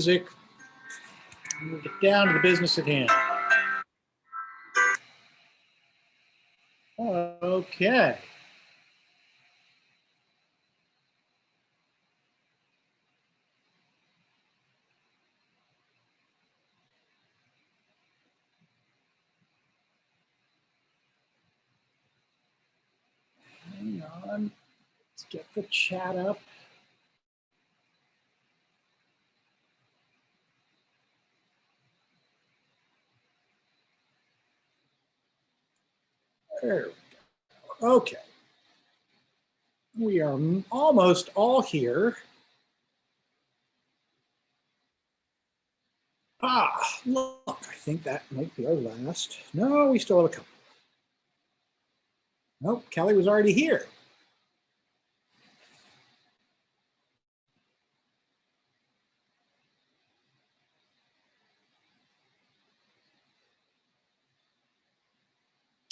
music. We'll get down to the business at hand. Okay. Hang on. Let's get the chat up. There we go. Okay. We are almost all here. Look, I think that might be our last. No, we still have a couple. Nope, Kelly was already here.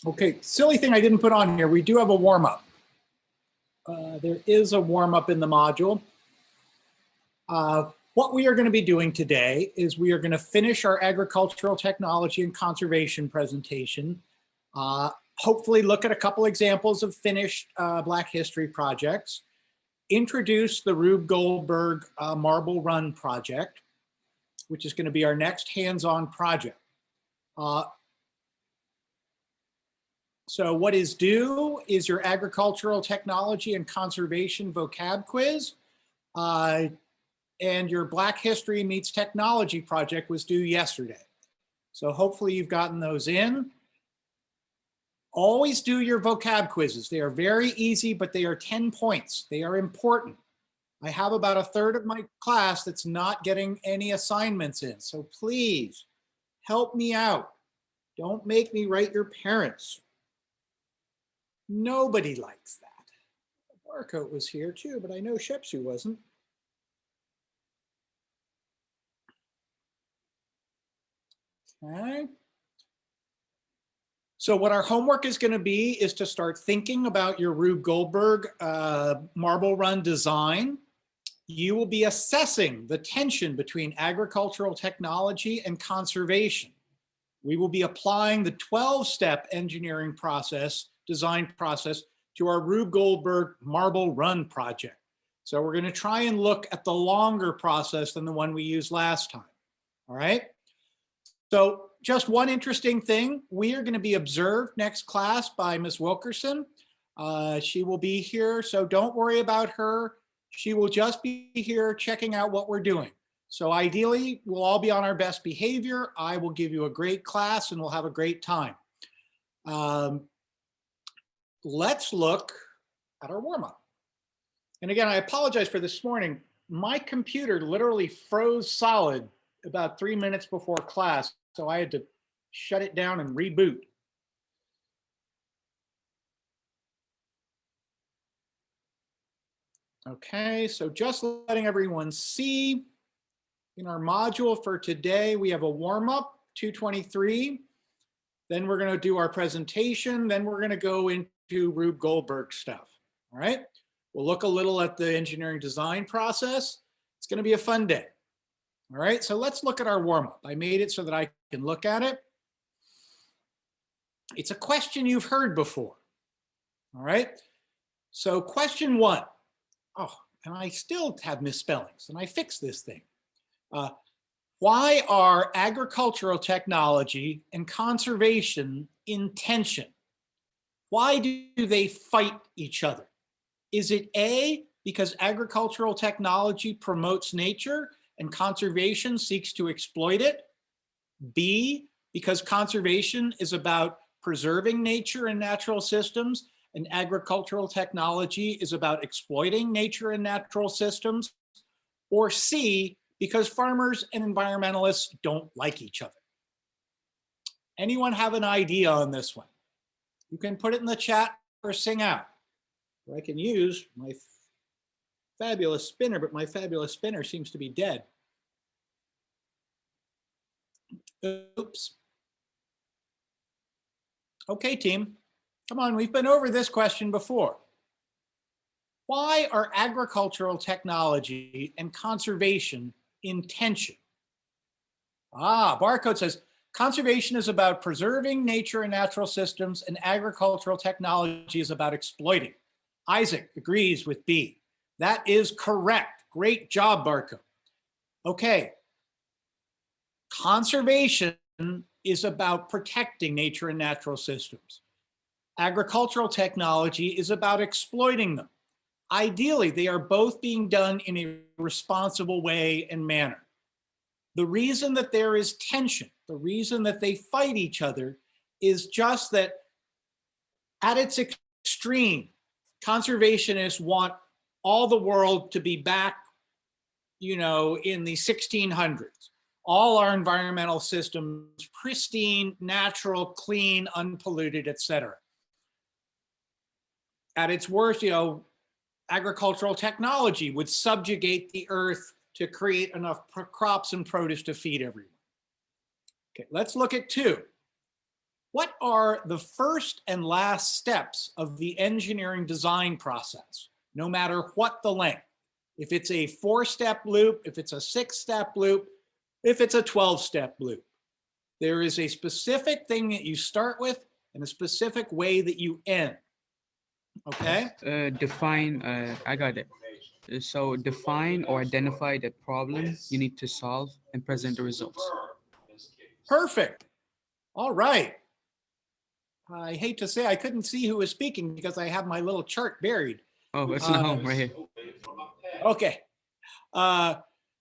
Okay, silly thing I didn't put on here. We do have a warm-up. There is a warm-up in the module. What we are going to be doing today is we are going to finish our agricultural technology and conservation presentation. Hopefully look at a couple examples of finished Black History projects. Introduce the Rube Goldberg Marble Run project, which is going to be our next hands-on project. So what is due is your agricultural technology and conservation vocab quiz. And your Black History meets Technology project was due yesterday. So hopefully you've gotten those in. Always do your vocab quizzes. They are very easy, but they are 10 points. They are important. I have about a third of my class that's not getting any assignments in. So please help me out. Don't make me write your parents. Nobody likes that. Barcoat was here too, but I know Shepsu wasn't. Okay. So what our homework is going to be is to start thinking about your Rube Goldberg Marble Run design. You will be assessing the tension between agricultural technology and conservation. We will be applying the 12-step engineering process, design process, to our Rube Goldberg Marble Run project. So we're going to try and look at the longer process than the one we used last time. All right. So just one interesting thing, we are going to be observed next class by Ms. Wilkerson. She will be here, so don't worry about her. She will just be here checking out what we're doing. So ideally, we'll all be on our best behavior. I will give you a great class and we'll have a great time. Let's look at our warm-up. And again, I apologize for this morning. My computer literally froze solid about 3 minutes before class, so I had to shut it down and reboot. Okay, so just letting everyone see, in our module for today, we have a warm-up, 223. Then we're going to do our presentation. Then we're going to go into Rube Goldberg stuff. All right, we'll look a little at the engineering design process. It's going to be a fun day. All right, so let's look at our warm-up. I made it so that I can look at it. It's a question you've heard before. All right, so question one. Oh, and I still have misspellings, and I fixed this thing. Why are agricultural technology and conservation in tension? Why do they fight each other? Is it A, because agricultural technology promotes nature and conservation seeks to exploit it? B, because conservation is about preserving nature and natural systems, and agricultural technology is about exploiting nature and natural systems? Or C, because farmers and environmentalists don't like each other? Anyone have an idea on this one? You can put it in the chat or sing out. Or I can use my fabulous spinner, but my fabulous spinner seems to be dead. Oops. Okay, team. Come on, we've been over this question before. Why are agricultural technology and conservation intention. Barcode says, conservation is about preserving nature and natural systems, and agricultural technology is about exploiting. Isaac agrees with B. That is correct. Great job, Barcode. Okay. Conservation is about protecting nature and natural systems. Agricultural technology is about exploiting them. Ideally, they are both being done in a responsible way and manner. The reason that there is tension, the reason that they fight each other, is just that at its extreme, conservationists want all the world to be back, in the 1600s. All our environmental systems pristine, natural, clean, unpolluted, etc. At its worst, agricultural technology would subjugate the earth to create enough crops and produce to feed everyone. Okay, let's look at 2. What are the first and last steps of the engineering design process, no matter what the length? If it's a 4-step loop, if it's a 6-step loop, if it's a 12-step loop. There is a specific thing that you start with and a specific way that you end. Okay? I got it. So define or identify the problem you need to solve and present the results. Perfect. All right. I hate to say I couldn't see who was speaking because I have my little chart buried. Oh, it's in the home right here. Okay.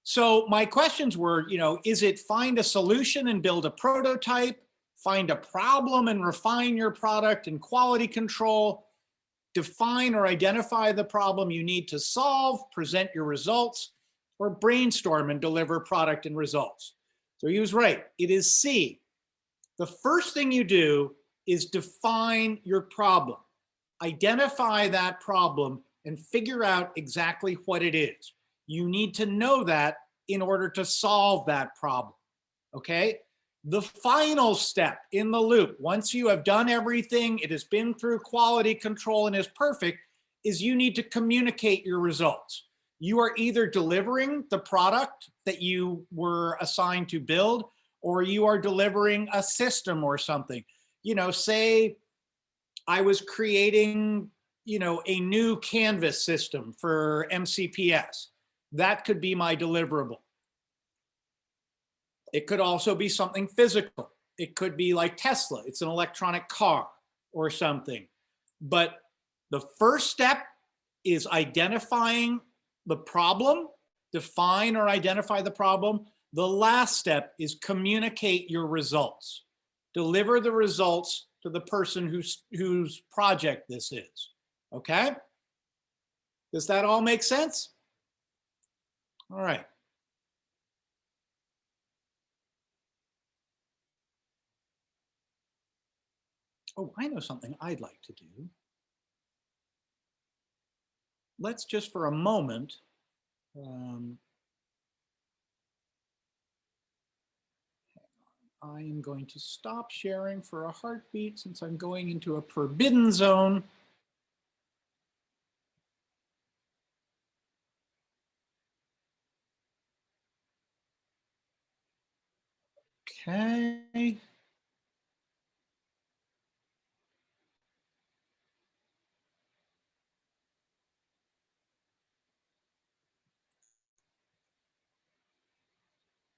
So my questions were, is it find a solution and build a prototype, find a problem and refine your product and quality control, define or identify the problem you need to solve, present your results, or brainstorm and deliver product and results? So he was right. It is C. The first thing you do is define your problem. Identify that problem and figure out exactly what it is. You need to know that in order to solve that problem, okay? The final step in the loop, once you have done everything, it has been through quality control and is perfect, is you need to communicate your results. You are either delivering the product that you were assigned to build, or you are delivering a system or something. Say I was creating, a new Canvas system for MCPS. That could be my deliverable. It could also be something physical. It could be like Tesla. It's an electronic car or something. But the first step is identifying the problem, define or identify the problem. The last step is communicate your results. Deliver the results to the person whose project this is. Okay? Does that all make sense? All right. Oh, I know something I'd like to do. Let's just for a moment, I am going to stop sharing for a heartbeat since I'm going into a forbidden zone. Okay.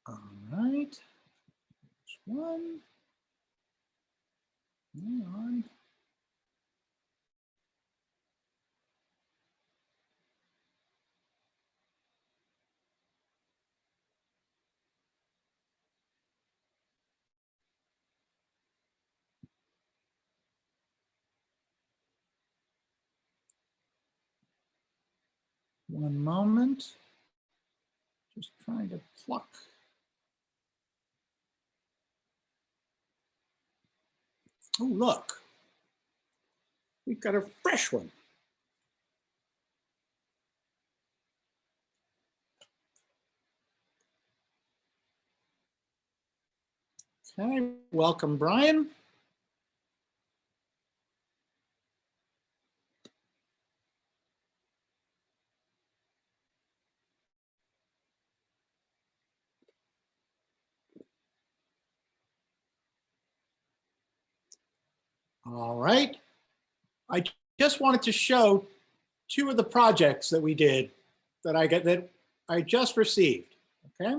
All right. There's one. Hang on. One moment. Just trying to pluck. Oh, look. We've got a fresh one. Okay, welcome, Brian. All right. I just wanted to show two of the projects that we did that I just received. Okay.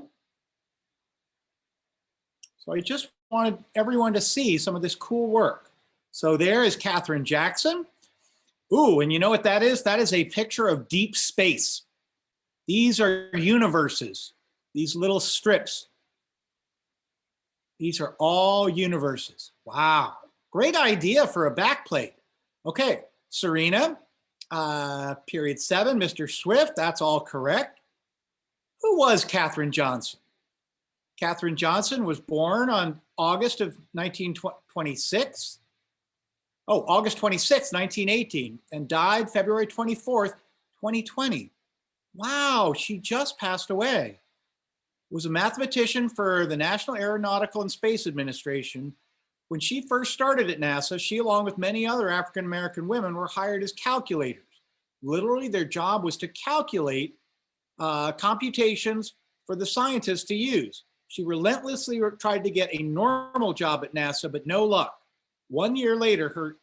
So I just wanted everyone to see some of this cool work. So there is Katherine Jackson. Ooh, and you know what that is? That is a picture of deep space. These are universes, these little strips. These are all universes. Wow. Great idea for a backplate. Okay, Serena, period 7, Mr. Swift, that's all correct. Who was Katherine Johnson? Katherine Johnson was born on August of 1926. Oh, August 26, 1918, and died February 24th, 2020. Wow, she just passed away. Was a mathematician for the National Aeronautical and Space Administration. When she first started at NASA, she, along with many other African-American women, were hired as calculators. Literally, their job was to calculate computations for the scientists to use. She relentlessly tried to get a normal job at NASA, but no luck. 1 year later, her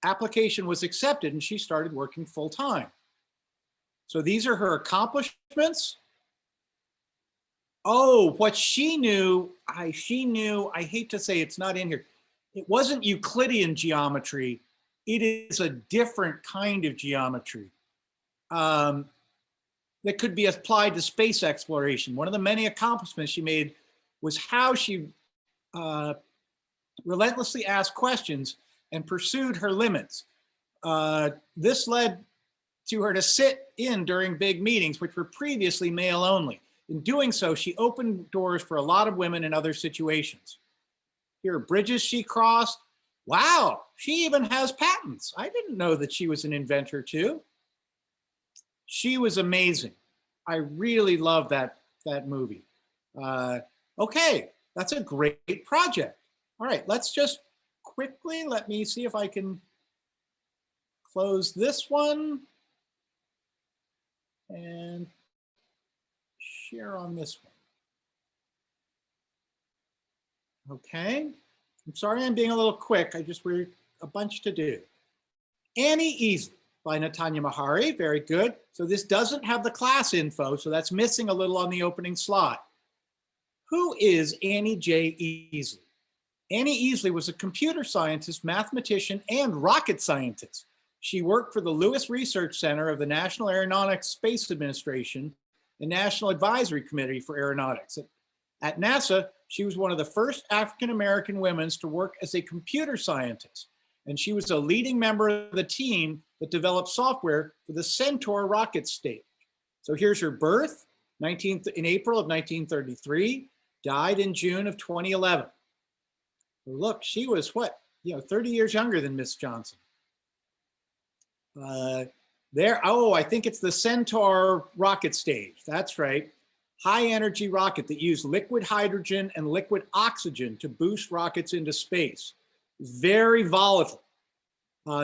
application was accepted and she started working full-time. So these are her accomplishments. Oh, what she knew, I hate to say it's not in here. It wasn't Euclidean geometry. It is a different kind of geometry that could be applied to space exploration. One of the many accomplishments she made was how she relentlessly asked questions and pursued her limits. This led to her to sit in during big meetings, which were previously male only. In doing so, she opened doors for a lot of women in other situations. Here are bridges she crossed. Wow, she even has patents. I didn't know that she was an inventor too. She was amazing. I really love that movie. Okay, that's a great project. All right, let's just quickly, let me see if I can close this one and share on this one. Okay, I'm sorry I'm being a little quick. I just read a bunch to do. Annie Easley by Natanya Mahari, very good. So this doesn't have the class info, so that's missing a little on the opening slide. Who is Annie J. Easley? Annie Easley was a computer scientist, mathematician, and rocket scientist. She worked for the Lewis Research Center of the National Aeronautics Space Administration, the National Advisory Committee for Aeronautics. At NASA, she was one of the first African-American women to work as a computer scientist, and she was a leading member of the team that developed software for the Centaur rocket stage. So here's her birth, in April of 1933, died in June of 2011. Look, she was what, 30 years younger than Miss Johnson. I think it's the Centaur rocket stage. That's right. High energy rocket that used liquid hydrogen and liquid oxygen to boost rockets into space. Very volatile.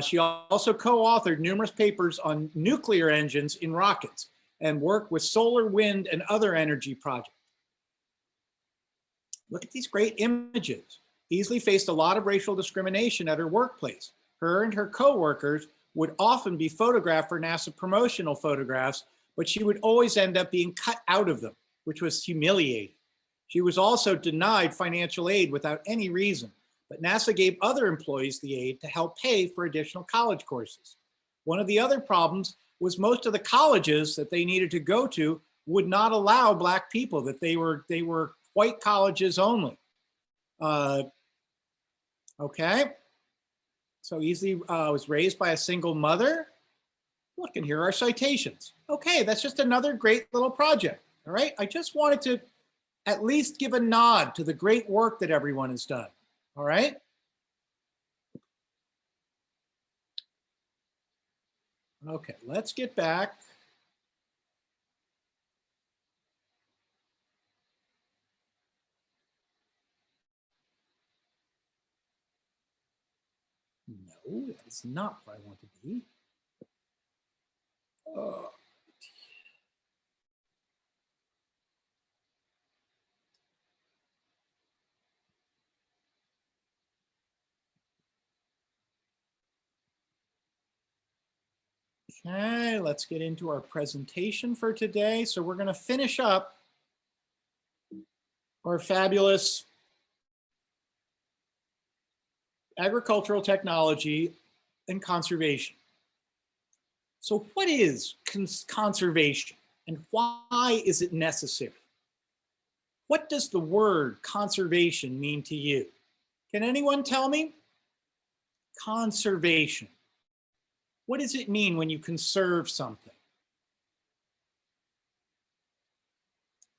She also co-authored numerous papers on nuclear engines in rockets and worked with solar, wind, and other energy projects. Look at these great images. Easley faced a lot of racial discrimination at her workplace. Her and her co-workers would often be photographed for NASA promotional photographs, but she would always end up being cut out of them, which was humiliating. She was also denied financial aid without any reason, but NASA gave other employees the aid to help pay for additional college courses. One of the other problems was most of the colleges that they needed to go to would not allow Black people, that they were white colleges only. Okay, so Easley was raised by a single mother. Look, and here are citations. Okay, that's just another great little project. All right, I just wanted to at least give a nod to the great work that everyone has done. All right. Okay, let's get back. No, that is not what I want to be. Okay, let's get into our presentation for today. So we're going to finish up our fabulous agricultural technology and conservation. So what is conservation and why is it necessary? What does the word conservation mean to you? Can anyone tell me? Conservation. What does it mean when you conserve something?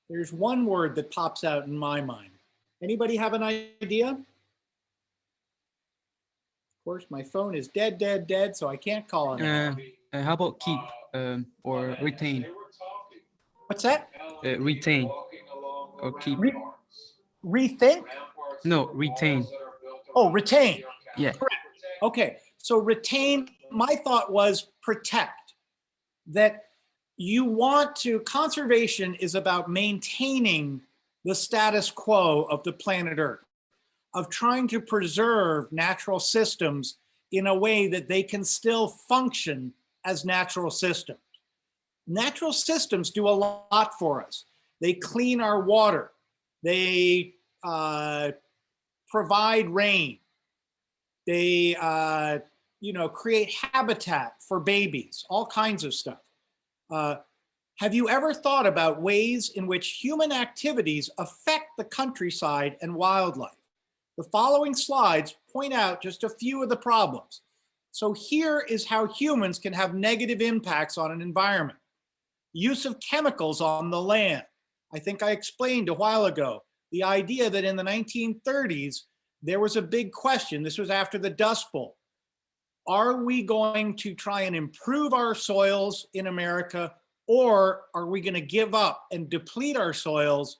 There's one word that pops out in my mind. Anybody have an idea? Of course, my phone is dead, dead, dead, so I can't call on it. How about keep or retain? What's that? Retain or keep? Rethink? No, retain. Oh, retain. Yeah. Correct. Okay, so retain, my thought was protect. That you want to, conservation is about maintaining the status quo of the planet Earth, of trying to preserve natural systems in a way that they can still function as natural systems. Natural systems do a lot for us. They clean our water. They provide rain. They create habitat for babies, all kinds of stuff. Have you ever thought about ways in which human activities affect the countryside and wildlife? The following slides point out just a few of the problems. So here is how humans can have negative impacts on an environment. Use of chemicals on the land. I think I explained a while ago the idea that in the 1930s, there was a big question. This was after the Dust Bowl. Are we going to try and improve our soils in America, or are we going to give up and deplete our soils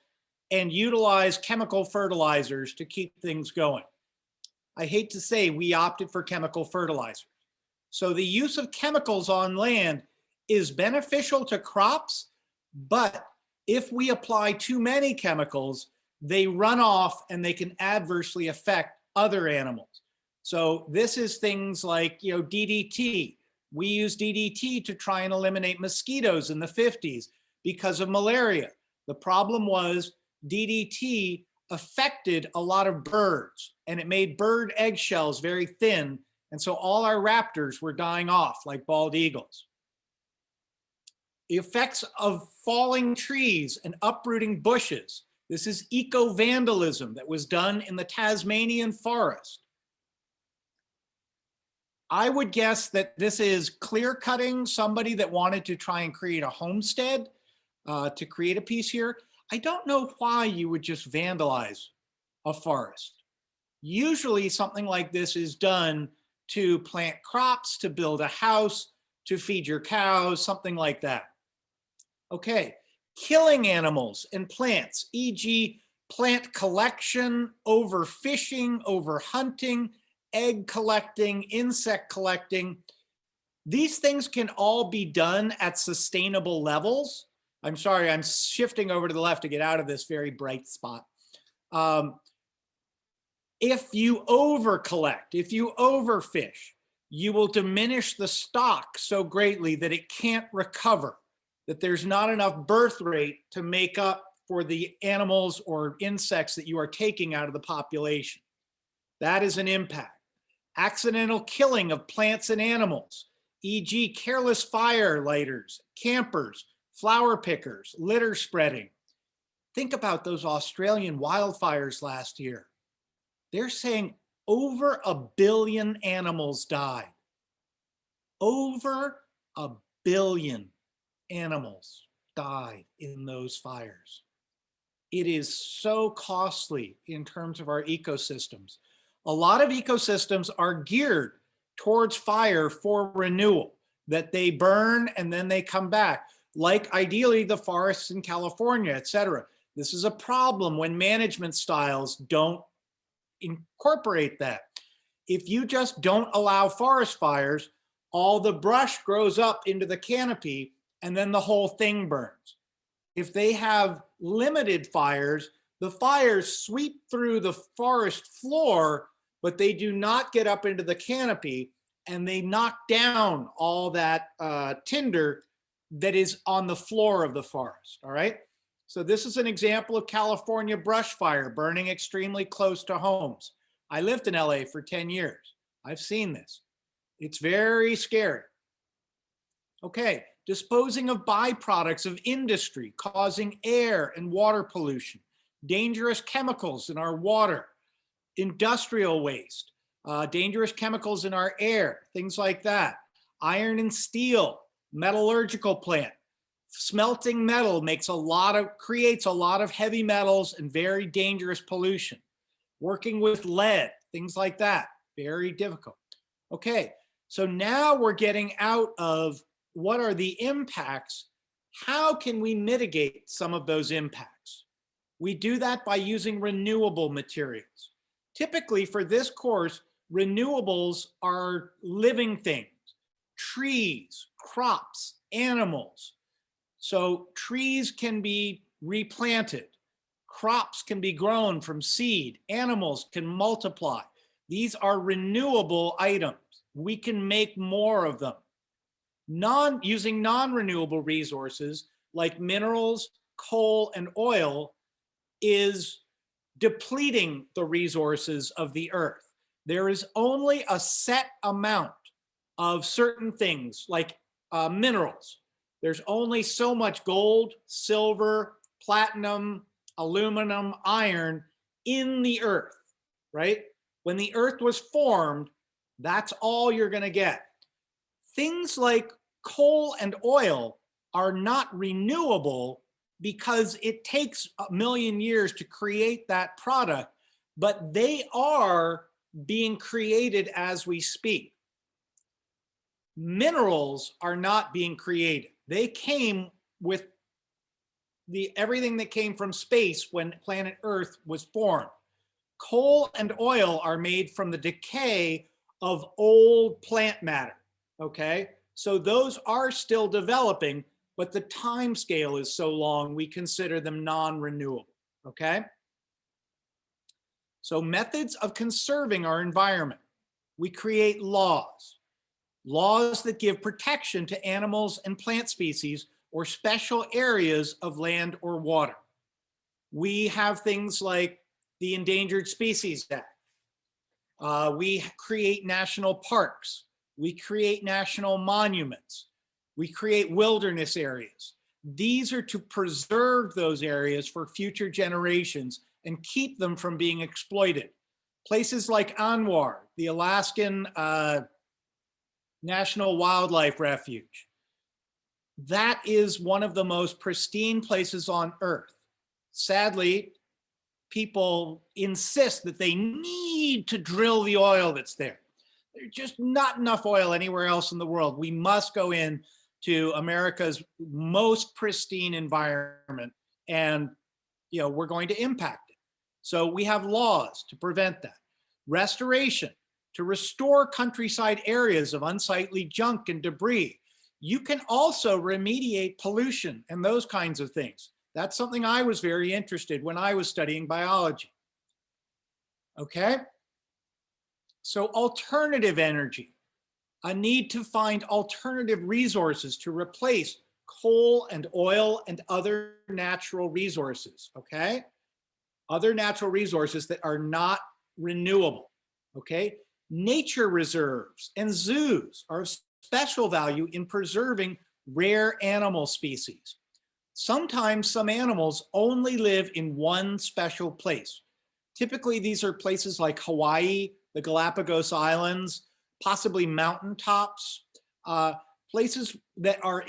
and utilize chemical fertilizers to keep things going? I hate to say we opted for chemical fertilizers. So the use of chemicals on land is beneficial to crops, but if we apply too many chemicals, they run off and they can adversely affect other animals. So this is things like, DDT. We used DDT to try and eliminate mosquitoes in the 50s because of malaria. The problem was DDT affected a lot of birds and it made bird eggshells very thin. And so all our raptors were dying off like bald eagles. The effects of falling trees and uprooting bushes. This is eco-vandalism that was done in the Tasmanian forest. I would guess that this is clear cutting somebody that wanted to try and create a homestead to create a piece here. I don't know why you would just vandalize a forest. Usually something like this is done to plant crops, to build a house, to feed your cows, something like that. Okay, killing animals and plants, e.g. plant collection, overfishing, overhunting, egg collecting, insect collecting. These things can all be done at sustainable levels. I'm sorry, I'm shifting over to the left to get out of this very bright spot. If you over collect, if you overfish, you will diminish the stock so greatly that it can't recover, that there's not enough birth rate to make up for the animals or insects that you are taking out of the population. That is an impact. Accidental killing of plants and animals, e.g. careless fire lighters, campers, flower pickers, litter spreading. Think about those Australian wildfires last year. They're saying over 1 billion animals died. Over 1 billion animals died in those fires. It is so costly in terms of our ecosystems. A lot of ecosystems are geared towards fire for renewal, that they burn and then they come back, like ideally the forests in California, et cetera. This is a problem when management styles don't incorporate that. If you just don't allow forest fires, all the brush grows up into the canopy and then the whole thing burns. If they have limited fires, the fires sweep through the forest floor, but they do not get up into the canopy. and they knock down all that tinder that is on the floor of the forest, all right? So this is an example of California brush fire burning extremely close to homes. I lived in LA for 10 years. I've seen this. It's very scary. Okay, disposing of byproducts of industry causing air and water pollution, dangerous chemicals in our water, industrial waste, dangerous chemicals in our air, things like that. Iron and steel, metallurgical plant. Smelting metal creates a lot of heavy metals and very dangerous pollution. Working with lead, things like that, very difficult. Okay, so now we're getting out of what are the impacts. How can we mitigate some of those impacts? We do that by using renewable materials. Typically for this course, renewables are living things, trees, crops, animals. So trees can be replanted, crops can be grown from seed, animals can multiply. These are renewable items. We can make more of them. Using non-renewable resources like minerals, coal, and oil is depleting the resources of the earth. There is only a set amount of certain things like minerals. There's only so much gold, silver, platinum, aluminum, iron in the earth, right? When the earth was formed, that's all you're going to get. Things like coal and oil are not renewable because it takes 1,000,000 years to create that product, but they are being created as we speak. Minerals are not being created. They came with everything that came from space when planet Earth was formed. Coal and oil are made from the decay of old plant matter, okay? So those are still developing, but the time scale is so long, we consider them non-renewable, okay? So methods of conserving our environment. We create laws that give protection to animals and plant species or special areas of land or water. We have things like the Endangered Species Act. We create national parks. We create national monuments. We create wilderness areas. These are to preserve those areas for future generations and keep them from being exploited. Places like Anwar, the Alaskan National Wildlife Refuge. That is one of the most pristine places on Earth. Sadly, people insist that they need to drill the oil that's there. There's just not enough oil anywhere else in the world. We must go in to America's most pristine environment, and we're going to impact it. So we have laws to prevent that. Restoration, to restore countryside areas of unsightly junk and debris. You can also remediate pollution and those kinds of things. That's something I was very interested in when I was studying biology. Okay? So alternative energy, a need to find alternative resources to replace coal and oil and other natural resources, okay? Other natural resources that are not renewable, okay? Nature reserves and zoos are of special value in preserving rare animal species. Sometimes some animals only live in one special place. Typically, these are places like Hawaii, the Galapagos Islands, possibly mountaintops, places that are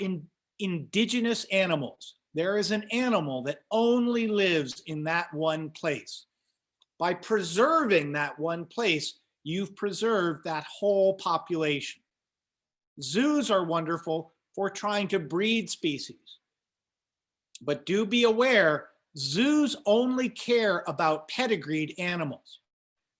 indigenous animals. There is an animal that only lives in that one place. By preserving that one place, you've preserved that whole population. Zoos are wonderful for trying to breed species. But do be aware, zoos only care about pedigreed animals.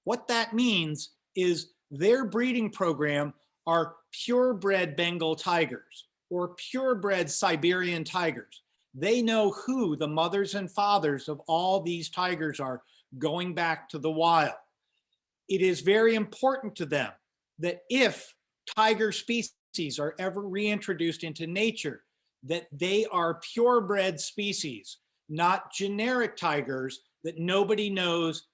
What that means is their breeding program are purebred Bengal tigers or purebred Siberian tigers. They know who the mothers and fathers of all these tigers are going back to the wild. It is very important to them that if tiger species are ever reintroduced into nature, that they are purebred species, not generic tigers that nobody knows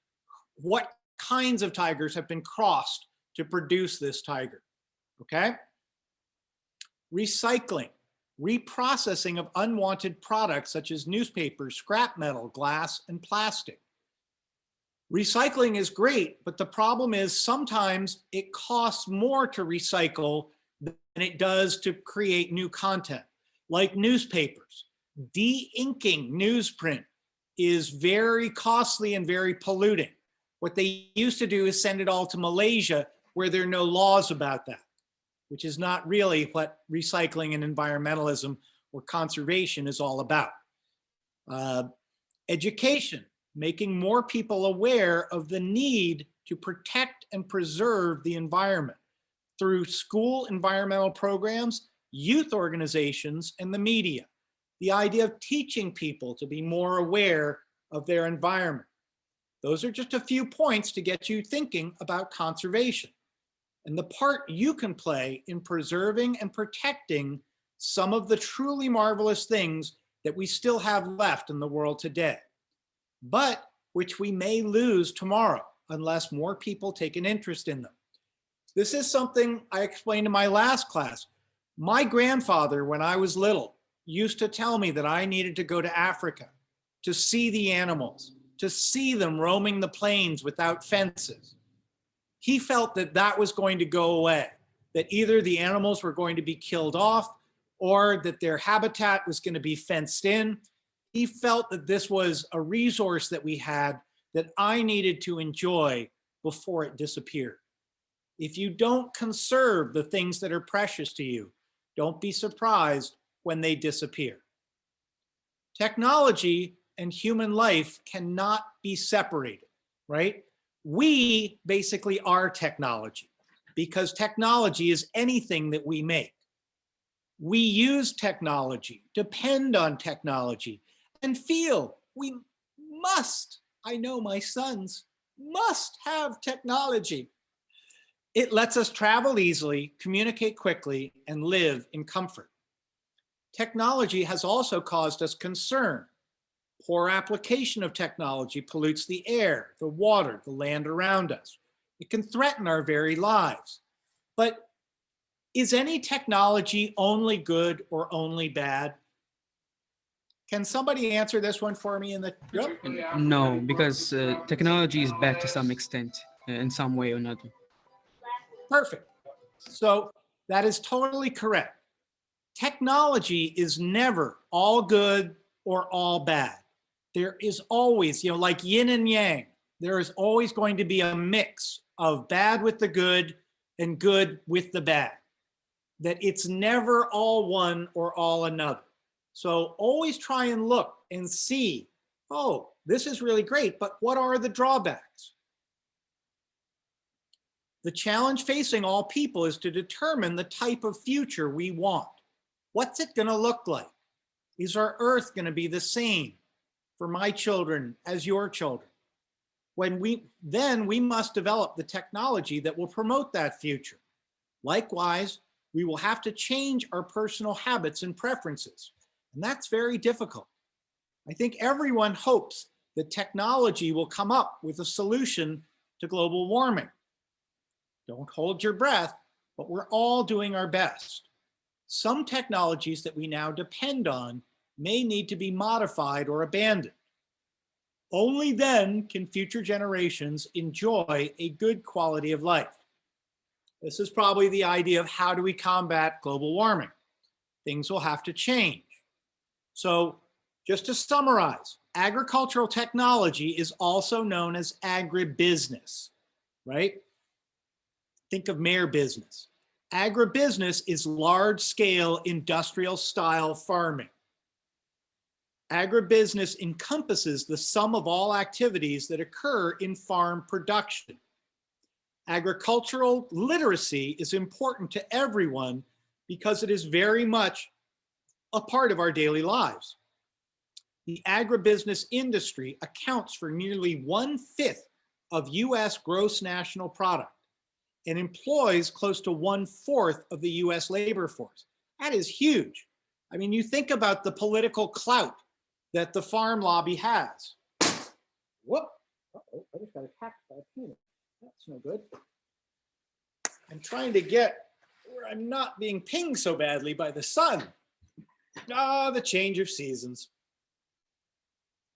what kinds of tigers have been crossed to produce this tiger, okay? Recycling, reprocessing of unwanted products such as newspapers, scrap metal, glass, and plastic. Recycling is great, but the problem is sometimes it costs more to recycle than it does to create new content, like newspapers. De-inking newsprint is very costly and very polluting. What they used to do is send it all to Malaysia, where there are no laws about that, which is not really what recycling and environmentalism or conservation is all about. Education, making more people aware of the need to protect and preserve the environment through school environmental programs, youth organizations, and the media. The idea of teaching people to be more aware of their environment. Those are just a few points to get you thinking about conservation and the part you can play in preserving and protecting some of the truly marvelous things that we still have left in the world today, but which we may lose tomorrow unless more people take an interest in them. This is something I explained in my last class. My grandfather, when I was little, used to tell me that I needed to go to Africa to see the animals, to see them roaming the plains without fences. He felt that that was going to go away, that either the animals were going to be killed off or that their habitat was going to be fenced in. He felt that this was a resource that we had that I needed to enjoy before it disappeared. If you don't conserve the things that are precious to you, don't be surprised when they disappear. Technology and human life cannot be separated, right? We basically are technology because technology is anything that we make. We use technology, depend on technology, and feel we must, I know my sons, must have technology. It lets us travel easily, communicate quickly, and live in comfort. Technology has also caused us concern. Poor application of technology pollutes the air, the water, the land around us. It can threaten our very lives. But is any technology only good or only bad? Can somebody answer this one for me in the yep. No, because technology is bad to some extent, in some way or another. Perfect. So that is totally correct. Technology is never all good or all bad. There is always, like yin and yang, there is always going to be a mix of bad with the good and good with the bad. That it's never all one or all another. So always try and look and see, oh, this is really great, but what are the drawbacks? The challenge facing all people is to determine the type of future we want. What's it going to look like? Is our Earth going to be the same for my children as your children? Then we must develop the technology that will promote that future. Likewise, we will have to change our personal habits and preferences, and that's very difficult. I think everyone hopes that technology will come up with a solution to global warming. Don't hold your breath, but we're all doing our best. Some technologies that we now depend on may need to be modified or abandoned. Only then can future generations enjoy a good quality of life. This is probably the idea of how do we combat global warming? Things will have to change. So just to summarize, agricultural technology is also known as agribusiness, right? Think of mere business. Agribusiness is large-scale industrial-style farming. Agribusiness encompasses the sum of all activities that occur in farm production. Agricultural literacy is important to everyone because it is very much a part of our daily lives. The agribusiness industry accounts for nearly 1/5 of US gross national product and employs close to 1/4 of the US labor force. That is huge. I mean, you think about the political clout that the farm lobby has. Whoop, uh-oh, I just got attacked by a peanut. That's no good. I'm trying to get where I'm not being pinged so badly by the sun. Ah, the change of seasons.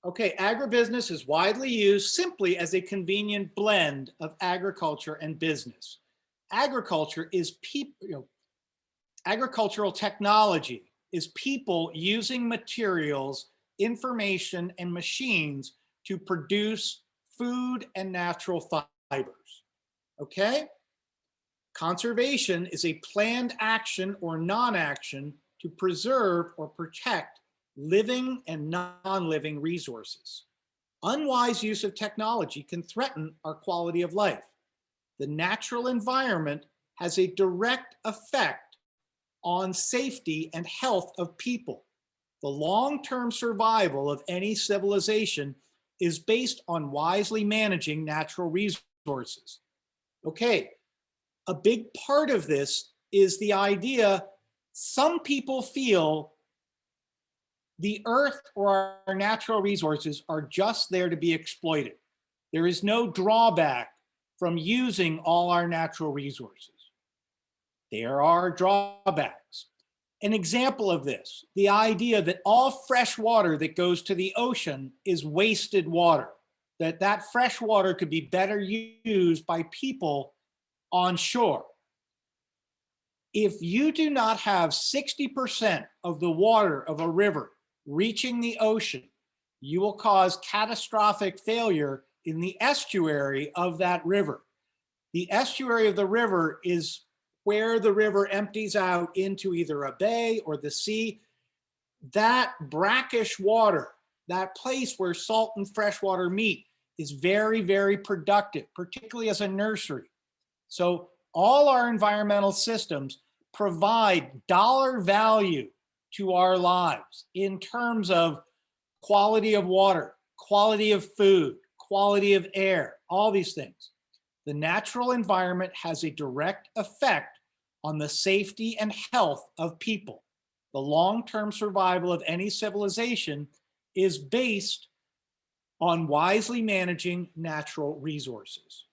Okay, agribusiness is widely used simply as a convenient blend of agriculture and business. Agriculture is agricultural technology is people using materials, information, and machines to produce food and natural fibers. Okay? Conservation is a planned action or non-action to preserve or protect living and non-living resources. Unwise use of technology can threaten our quality of life. The natural environment has a direct effect on safety and health of people. The long-term survival of any civilization is based on wisely managing natural resources. Okay, a big part of this is the idea some people feel the earth or our natural resources are just there to be exploited. There is no drawback from using all our natural resources. There are drawbacks. An example of this, the idea that all fresh water that goes to the ocean is wasted water, that fresh water could be better used by people on shore. If you do not have 60% of the water of a river reaching the ocean, you will cause catastrophic failure in the estuary of that river. The estuary of the river is where the river empties out into either a bay or the sea. That brackish water, that place where salt and fresh water meet, is very, very productive, particularly as a nursery. So all our environmental systems provide dollar value to our lives in terms of quality of water, quality of food, quality of air, all these things. The natural environment has a direct effect on the safety and health of people. The long-term survival of any civilization is based on wisely managing natural resources.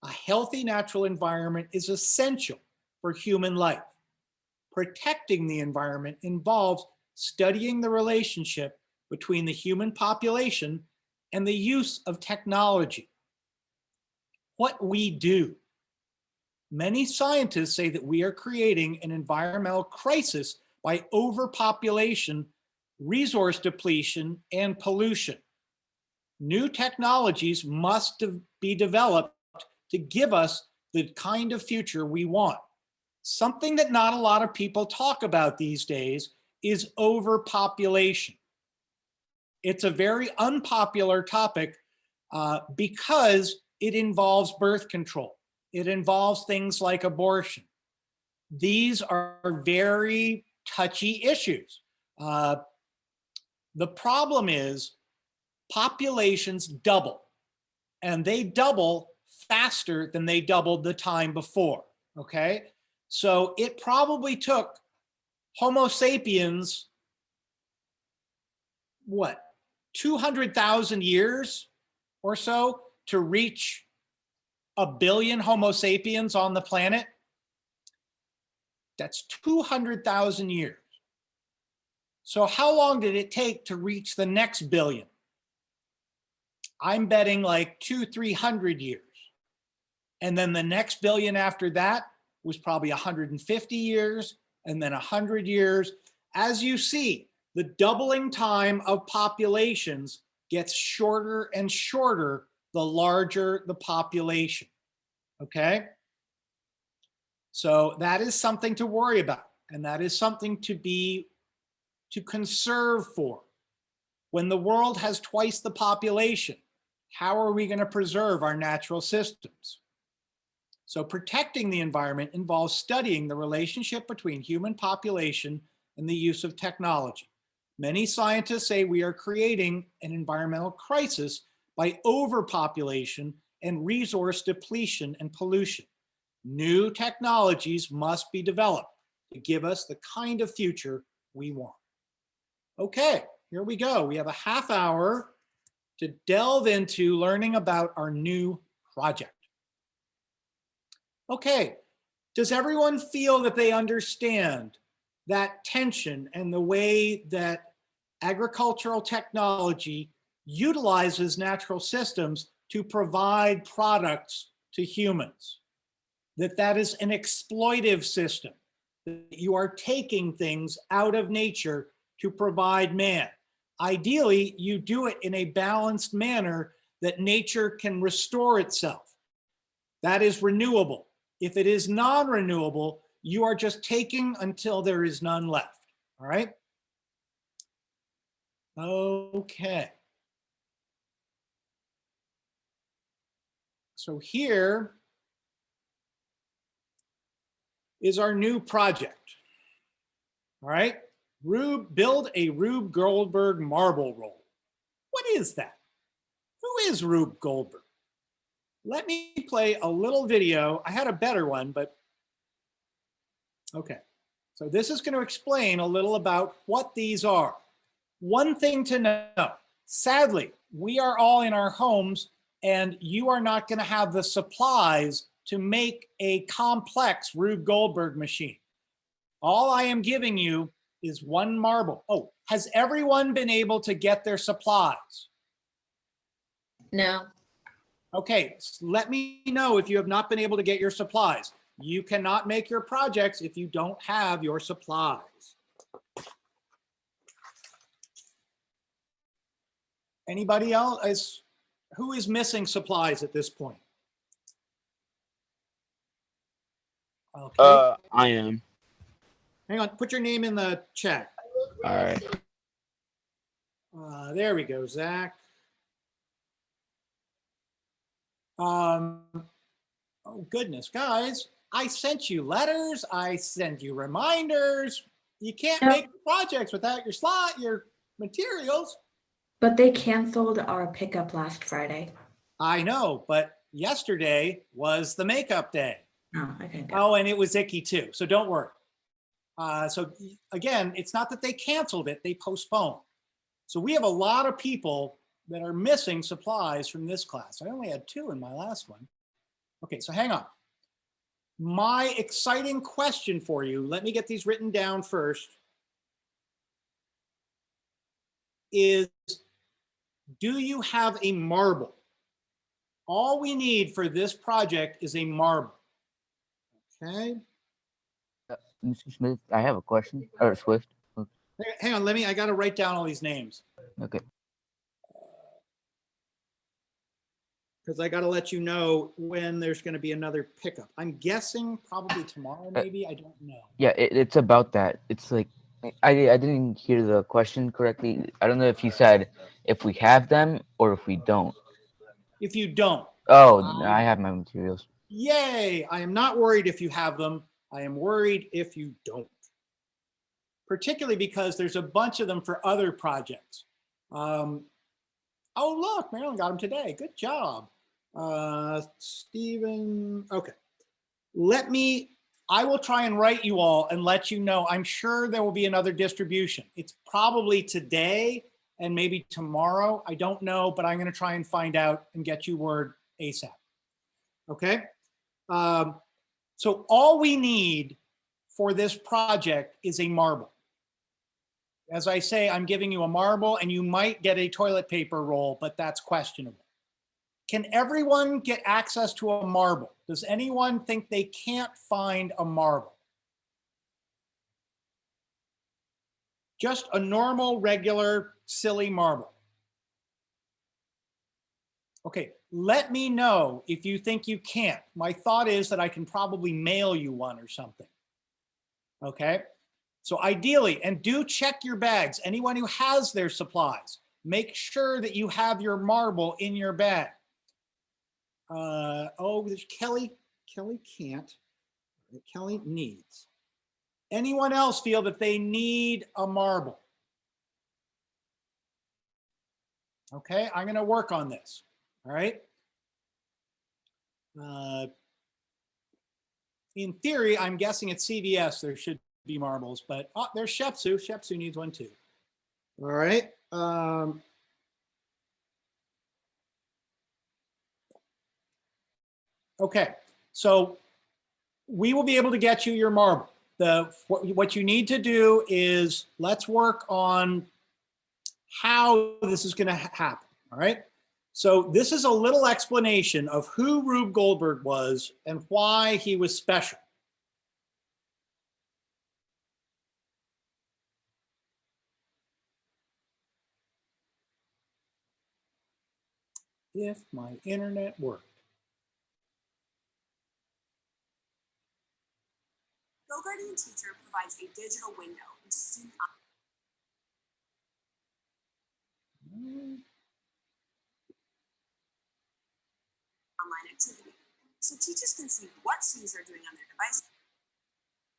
A healthy natural environment is essential for human life. Protecting the environment involves studying the relationship between the human population and the use of technology. What we do. Many scientists say that we are creating an environmental crisis by overpopulation, resource depletion, and pollution. New technologies must be developed to give us the kind of future we want. Something that not a lot of people talk about these days is overpopulation. It's a very unpopular topic because it involves birth control. It involves things like abortion. These are very touchy issues. The problem is populations double, and they double faster than they doubled the time before, okay? So it probably took Homo sapiens, 200,000 years or so to reach 1 billion Homo sapiens on the planet? That's 200,000 years. So how long did it take to reach the next billion? I'm betting like 200-300 years. And then the next billion after that was probably 150 years, and then 100 years. As you see, the doubling time of populations gets shorter and shorter the larger the population, okay? So that is something to worry about, and that is something to conserve for. When the world has twice the population, how are we going to preserve our natural systems? So protecting the environment involves studying the relationship between human population and the use of technology. Many scientists say we are creating an environmental crisis by overpopulation and resource depletion and pollution. New technologies must be developed to give us the kind of future we want. Okay, here we go. We have a half hour to delve into learning about our new project. Okay, does everyone feel that they understand that tension and the way that agricultural technology utilizes natural systems to provide products to humans? That is an exploitive system, that you are taking things out of nature to provide man. Ideally, you do it in a balanced manner that nature can restore itself. That is renewable. If it is non-renewable, you are just taking until there is none left. All right? Okay. So here is our new project. All right? Build a Rube Goldberg marble roll. What is that? Who is Rube Goldberg? Let me play a little video. I had a better one, but okay. So this is going to explain a little about what these are. One thing to know, sadly, we are all in our homes and you are not going to have the supplies to make a complex Rube Goldberg machine. All I am giving you is one marble. Oh, has everyone been able to get their supplies? No. Okay, let me know if you have not been able to get your supplies. You cannot make your projects if you don't have your supplies. Anybody else? Who is missing supplies at this point? Okay. I am. Hang on, put your name in the chat. All right. There we go, Zach. Oh goodness, guys, I sent you letters. I sent you reminders. You can't make projects without your materials. But they canceled our pickup last Friday. I know, but yesterday was the makeup day. Oh, okay. Oh, and it was icky too, so don't worry. So again, it's not that they canceled it, they postponed. So we have a lot of people that are missing supplies from this class. I only had 2 in my last one. Okay, so hang on. My exciting question for you, let me get these written down first, is do you have a marble? All we need for this project is a marble. Okay. Mr. Smith, I have a question. Or Swift. Hang on, I got to write down all these names. Okay. Because I got to let you know when there's going to be another pickup. I'm guessing probably tomorrow, maybe. I don't know. Yeah, it's about that. It's like I didn't hear the question correctly. I don't know if you said if we have them or if we don't. If you don't. Oh, I have my materials. Yay! I am not worried if you have them. I am worried if you don't. Particularly because there's a bunch of them for other projects. Oh, look, Marilyn got them today. Good job. Stephen, okay. I will try and write you all and let you know. I'm sure there will be another distribution. It's probably today and maybe tomorrow. I don't know, but I'm going to try and find out and get you word ASAP. Okay. So all we need for this project is a marble. As I say, I'm giving you a marble and you might get a toilet paper roll, but that's questionable. Can everyone get access to a marble? Does anyone think they can't find a marble? Just a normal, regular, silly marble. Okay, let me know if you think you can't. My thought is that I can probably mail you one or something. Okay, so ideally, and do check your bags. Anyone who has their supplies, make sure that you have your marble in your bag. Oh, there's Kelly. Kelly can't. Kelly needs. Anyone else feel that they need a marble? Okay, I'm going to work on this. All right. in theory, I'm guessing at CVS there should be marbles, but oh, there's Shepsu. Shepsu needs one too. All right. Okay, so we will be able to get you your marble. What you need to do is let's work on how this is going to happen. All right. So this is a little explanation of who Rube Goldberg was and why he was special. If my internet worked. GoGuardian Teacher provides a digital window into student online activity, so teachers can see what students are doing on their devices.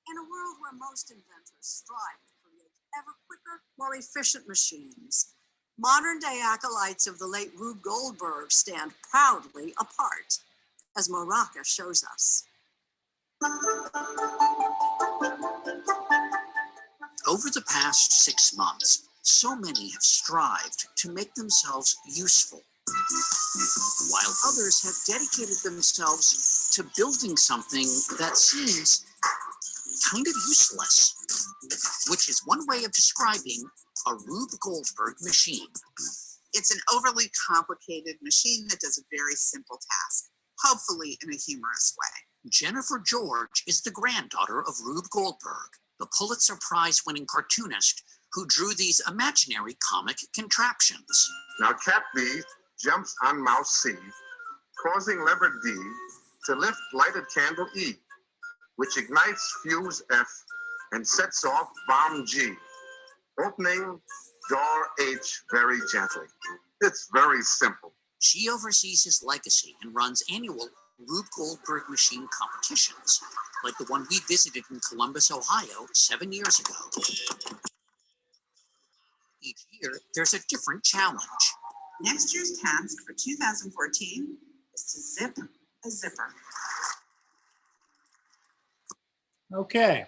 In a world where most inventors strive to create ever quicker, more efficient machines, modern-day acolytes of the late Rube Goldberg stand proudly apart, as Moraka shows us. Over the past 6 months, so many have strived to make themselves useful, while others have dedicated themselves to building something that seems kind of useless, which is one way of describing a Rube Goldberg machine. It's an overly complicated machine that does a very simple task, hopefully in a humorous way. Jennifer George is the granddaughter of Rube Goldberg, the Pulitzer Prize-winning cartoonist who drew these imaginary comic contraptions. Now cat B jumps on mouse C, causing lever D to lift lighted candle E, which ignites fuse F and sets off bomb G, opening door H very gently. It's very simple. She oversees his legacy and runs annual Rube Goldberg machine competitions, like the one we visited in Columbus, Ohio 7 years ago. Each year, there's a different challenge. Next year's task for 2014 is to zip a zipper. Okay,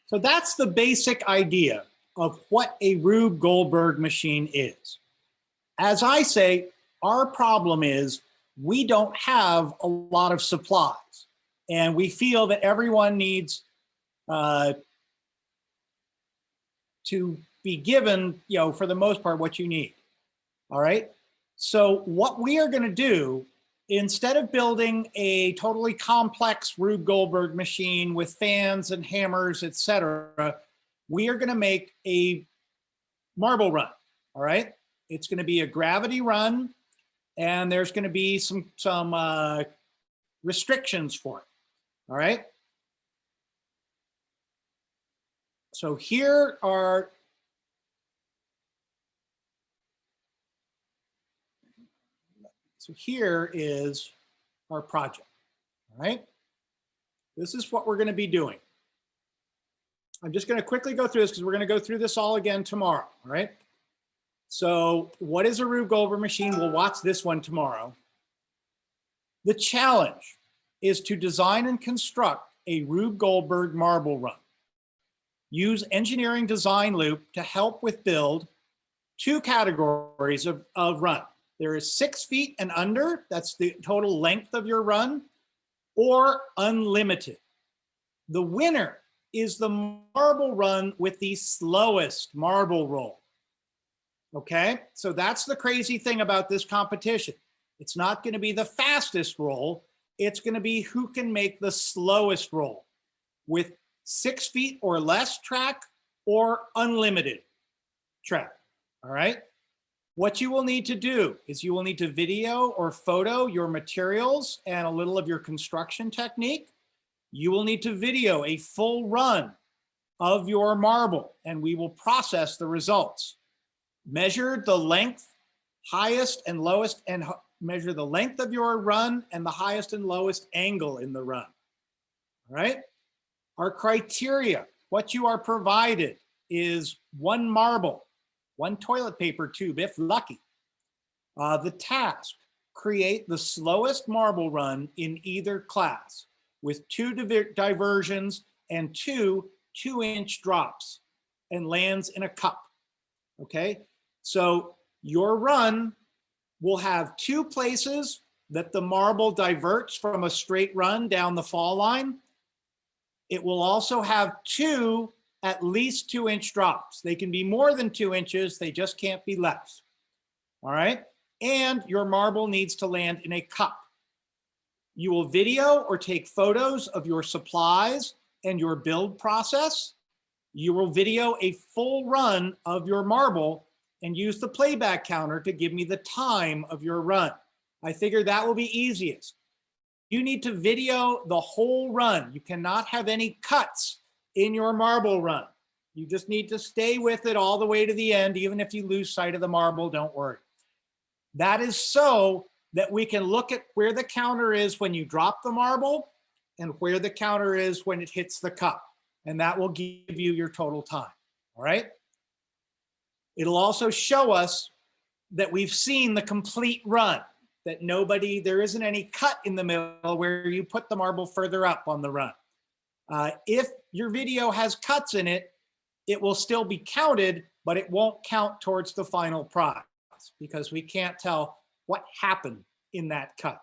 so that's the basic idea of what a Rube Goldberg machine is. As I say, our problem is we don't have a lot of supplies, and we feel that everyone needs to be given, for the most part, what you need. All right. So what we are going to do, instead of building a totally complex Rube Goldberg machine with fans and hammers, etc., we are going to make a marble run. All right. It's going to be a gravity run, and there's going to be some restrictions for it. All right. So here are here is our project. All right. This is what we're going to be doing. I'm just going to quickly go through this because we're going to go through this all again tomorrow. All right. So what is a Rube Goldberg machine? We'll watch this one tomorrow. The challenge is to design and construct a Rube Goldberg marble run. Use engineering design loop to help with build 2 categories of run. There is 6 feet and under, that's the total length of your run, or unlimited. The winner is the marble run with the slowest marble roll. Okay, so that's the crazy thing about this competition. It's not going to be the fastest roll. It's going to be who can make the slowest roll with 6 feet or less track or unlimited track. All right. What you will need to do is you will need to video or photo your materials and a little of your construction technique. You will need to video a full run of your marble, and we will process the results. Measure the length, highest and lowest, and measure the length of your run and the highest and lowest angle in the run. All right. Our criteria, what you are provided is 1 marble, 1 toilet paper tube, if lucky. The task, create the slowest marble run in either class. with 2 diversions and 2 2-inch drops and lands in a cup. Okay, so your run will have 2 places that the marble diverts from a straight run down the fall line. It will also have 2 at least 2-inch drops. They can be more than 2 inches, they just can't be less. All right, and your marble needs to land in a cup. You will video or take photos of your supplies and your build process. You will video a full run of your marble and use the playback counter to give me the time of your run. I figure that will be easiest. You need to video the whole run. You cannot have any cuts in your marble run. You just need to stay with it all the way to the end. Even if you lose sight of the marble, don't worry. That is so that we can look at where the counter is when you drop the marble and where the counter is when it hits the cup. And that will give you your total time, all right? It'll also show us that we've seen the complete run, that there isn't any cut in the middle where you put the marble further up on the run. If your video has cuts in it, it will still be counted, but it won't count towards the final prize because we can't tell what happened in that cut.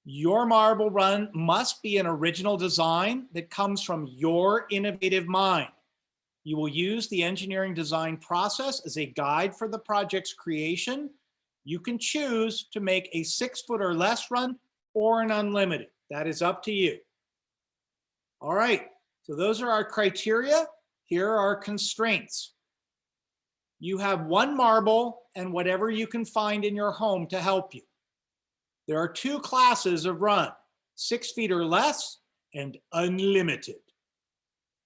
Your marble run must be an original design that comes from your innovative mind. You will use the engineering design process as a guide for the project's creation. You can choose to make a 6-foot or less run or an unlimited. That is up to you. All right, so those are our criteria. Here are our constraints. You have 1 marble and whatever you can find in your home to help you. There are 2 classes of run, 6 feet or less and unlimited.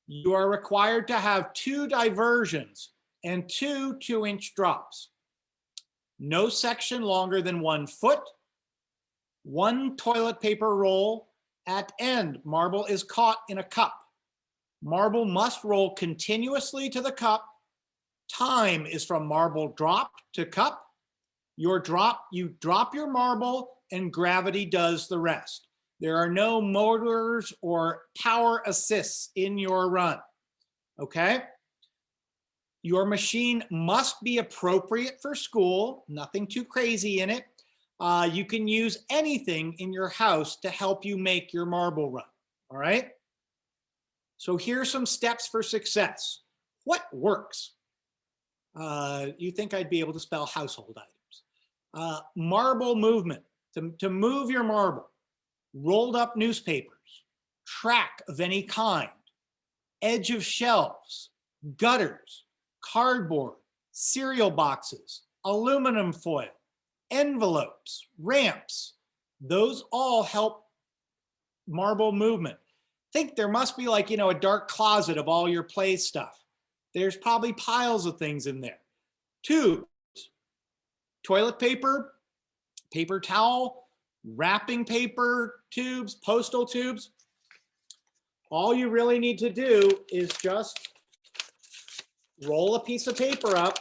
You are required to have 2 diversions and 2 2-inch drops. No section longer than 1 foot. 1 toilet paper roll at end. Marble is caught in a cup. Marble must roll continuously to the cup. Time is from marble drop to cup. You drop your marble and gravity does the rest. There are no motors or power assists in your run, okay? Your machine must be appropriate for school, nothing too crazy in it. You can use anything in your house to help you make your marble run, all right? So here's some steps for success. What works? You think I'd be able to spell household items. Marble movement, to move your marble. Rolled up newspapers, track of any kind, edge of shelves, gutters, cardboard, cereal boxes, aluminum foil, envelopes, ramps. Those all help marble movement. Think there must be like, a dark closet of all your play stuff. There's probably piles of things in there. Tubes, toilet paper, paper towel, wrapping paper tubes, postal tubes. All you really need to do is just roll a piece of paper up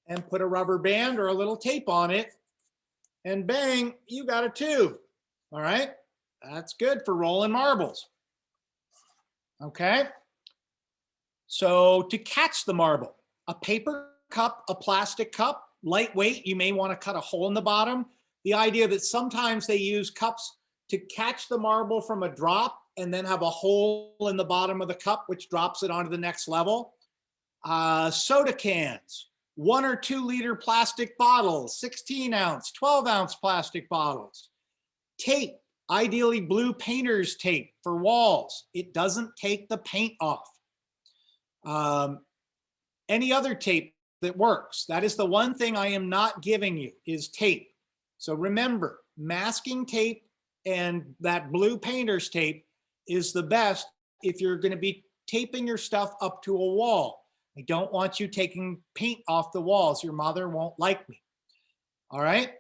and put a rubber band or a little tape on it, and bang, you got a tube. All right, that's good for rolling marbles. Okay, so to catch the marble, a paper cup, a plastic cup, lightweight, you may want to cut a hole in the bottom. The idea that sometimes they use cups to catch the marble from a drop and then have a hole in the bottom of the cup, which drops it onto the next level. Soda cans, 1 or 2 liter plastic bottles, 16 ounce, 12 ounce plastic bottles. Tape, ideally blue painter's tape for walls. It doesn't take the paint off. Any other tape that works. That is the one thing I am not giving you is tape. So remember, masking tape and that blue painter's tape is the best if you're going to be taping your stuff up to a wall. I don't want you taking paint off the walls. Your mother won't like me. All right?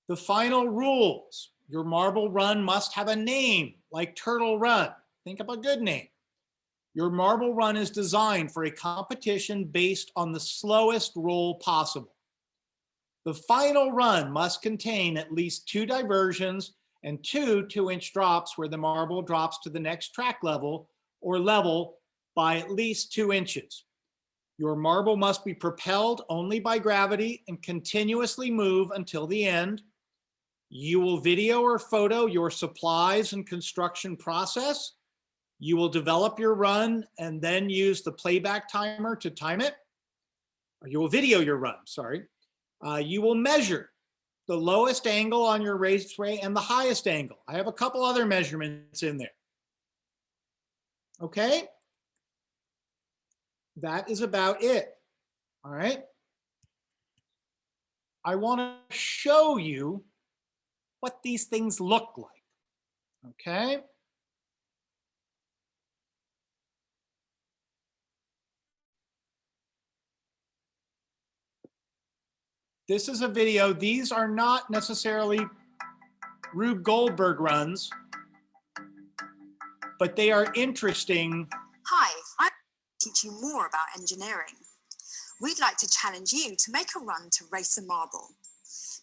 The final rules. Your marble run must have a name, like Turtle Run. Think of a good name. Your marble run is designed for a competition based on the slowest roll possible. The final run must contain at least 2 diversions and 2 2-inch drops where the marble drops to the next track level or level by at least 2 inches. Your marble must be propelled only by gravity and continuously move until the end. You will video or photo your supplies and construction process. You will develop your run and then use the playback timer to time it. Or you will video your run, sorry. You will measure the lowest angle on your raceway and the highest angle. I have a couple other measurements in there. Okay? That is about it. All right? I want to show you what these things look like. Okay? This is a video. These are not necessarily Rube Goldberg runs, but they are interesting. Hi, I'm teach you more about engineering. We'd like to challenge you to make a run to race a marble.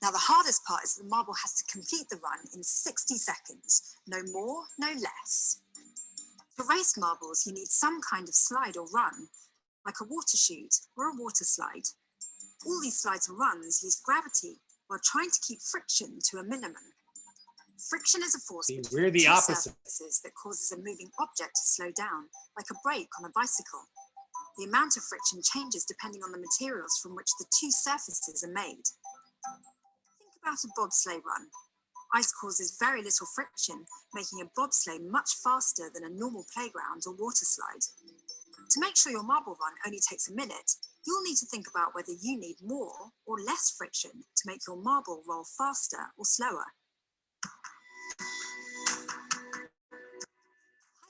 Now, the hardest part is the marble has to complete the run in 60 seconds, no more, no less. To race marbles, you need some kind of slide or run, like a water chute or a water slide. All these slides and runs use gravity while trying to keep friction to a minimum. Friction is a force We're the opposite. surfaces that causes a moving object to slow down, like a brake on a bicycle. The amount of friction changes depending on the materials from which the two surfaces are made. Think about a bobsleigh run. Ice causes very little friction, making a bobsleigh much faster than a normal playground or water slide. To make sure your marble run only takes a minute, you'll need to think about whether you need more or less friction to make your marble roll faster or slower.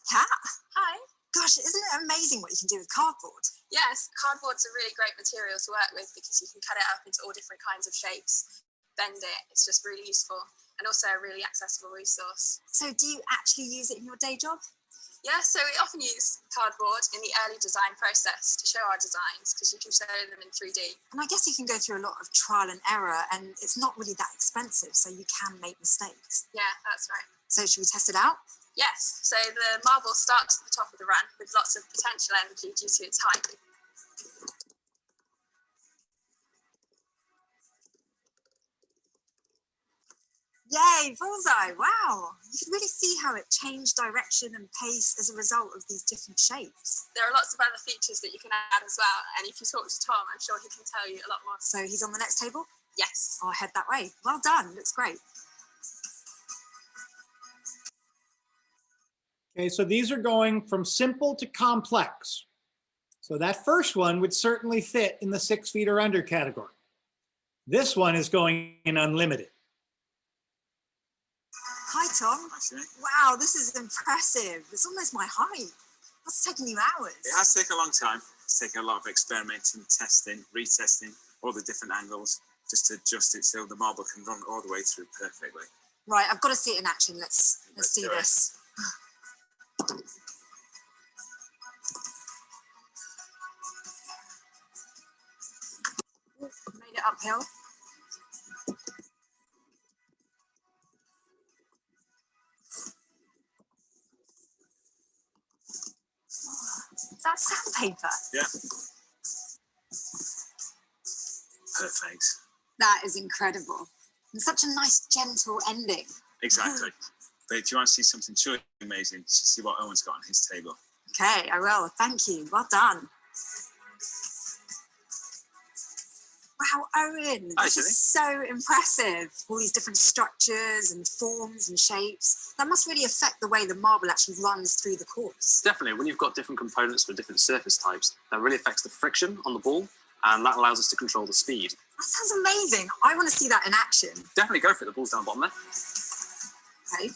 Hi, Kat. Hi. Gosh, isn't it amazing what you can do with cardboard? Yes, cardboard's a really great material to work with because you can cut it up into all different kinds of shapes, bend it. It's just really useful and also a really accessible resource. So do you actually use it in your day job? Yeah, so we often use cardboard in the early design process to show our designs because you can show them in 3D. And I guess you can go through a lot of trial and error, and it's not really that expensive, so you can make mistakes. Yeah, that's right. So should we test it out? Yes, so the marble starts at the top of the run with lots of potential energy due to its height. Yay, bullseye, wow. You can really see how it changed direction and pace as a result of these different shapes. There are lots of other features that you can add as well, and if you talk to Tom, I'm sure he can tell you a lot more. So he's on the next table? Yes. I'll head that way. Well done, looks great. Okay, so these are going from simple to complex. So that first one would certainly fit in the 6 feet or under category. This one is going in unlimited. Hi, Tom. Wow, this is impressive. It's almost my height. That's taken you hours. It has taken a long time. It's taken a lot of experimenting, testing, retesting, all the different angles, just to adjust it so the marble can run all the way through perfectly. Right, I've got to see it in action. Let's do this. Made it uphill. Is that sandpaper? Yeah. Perfect. That is incredible. And such a nice, gentle ending. Exactly. But if you want to see something truly amazing, just see what Owen's got on his table. Okay, I will. Thank you. Well done. Wow, Owen, this is so impressive. All these different structures and forms and shapes. That must really affect the way the marble actually runs through the course. Definitely. When you've got different components with different surface types, that really affects the friction on the ball, and that allows us to control the speed. That sounds amazing. I want to see that in action. Definitely go for it. The ball's down the bottom there. Okay.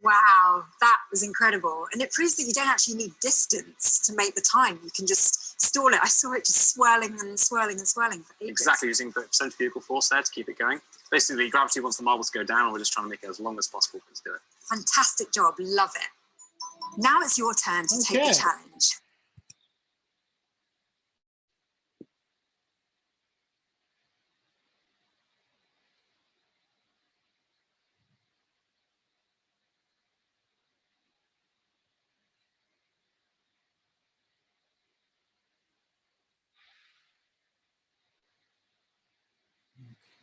Wow, that was incredible. And it proves that you don't actually need distance to make the time. You can just stall it. I saw it just swirling and swirling and swirling for ages. Exactly, using centrifugal force there to keep it going. Basically, gravity wants the marble to go down, and we're just trying to make it as long as possible for it to do it. Fantastic job, love it. Now it's your turn to take the challenge.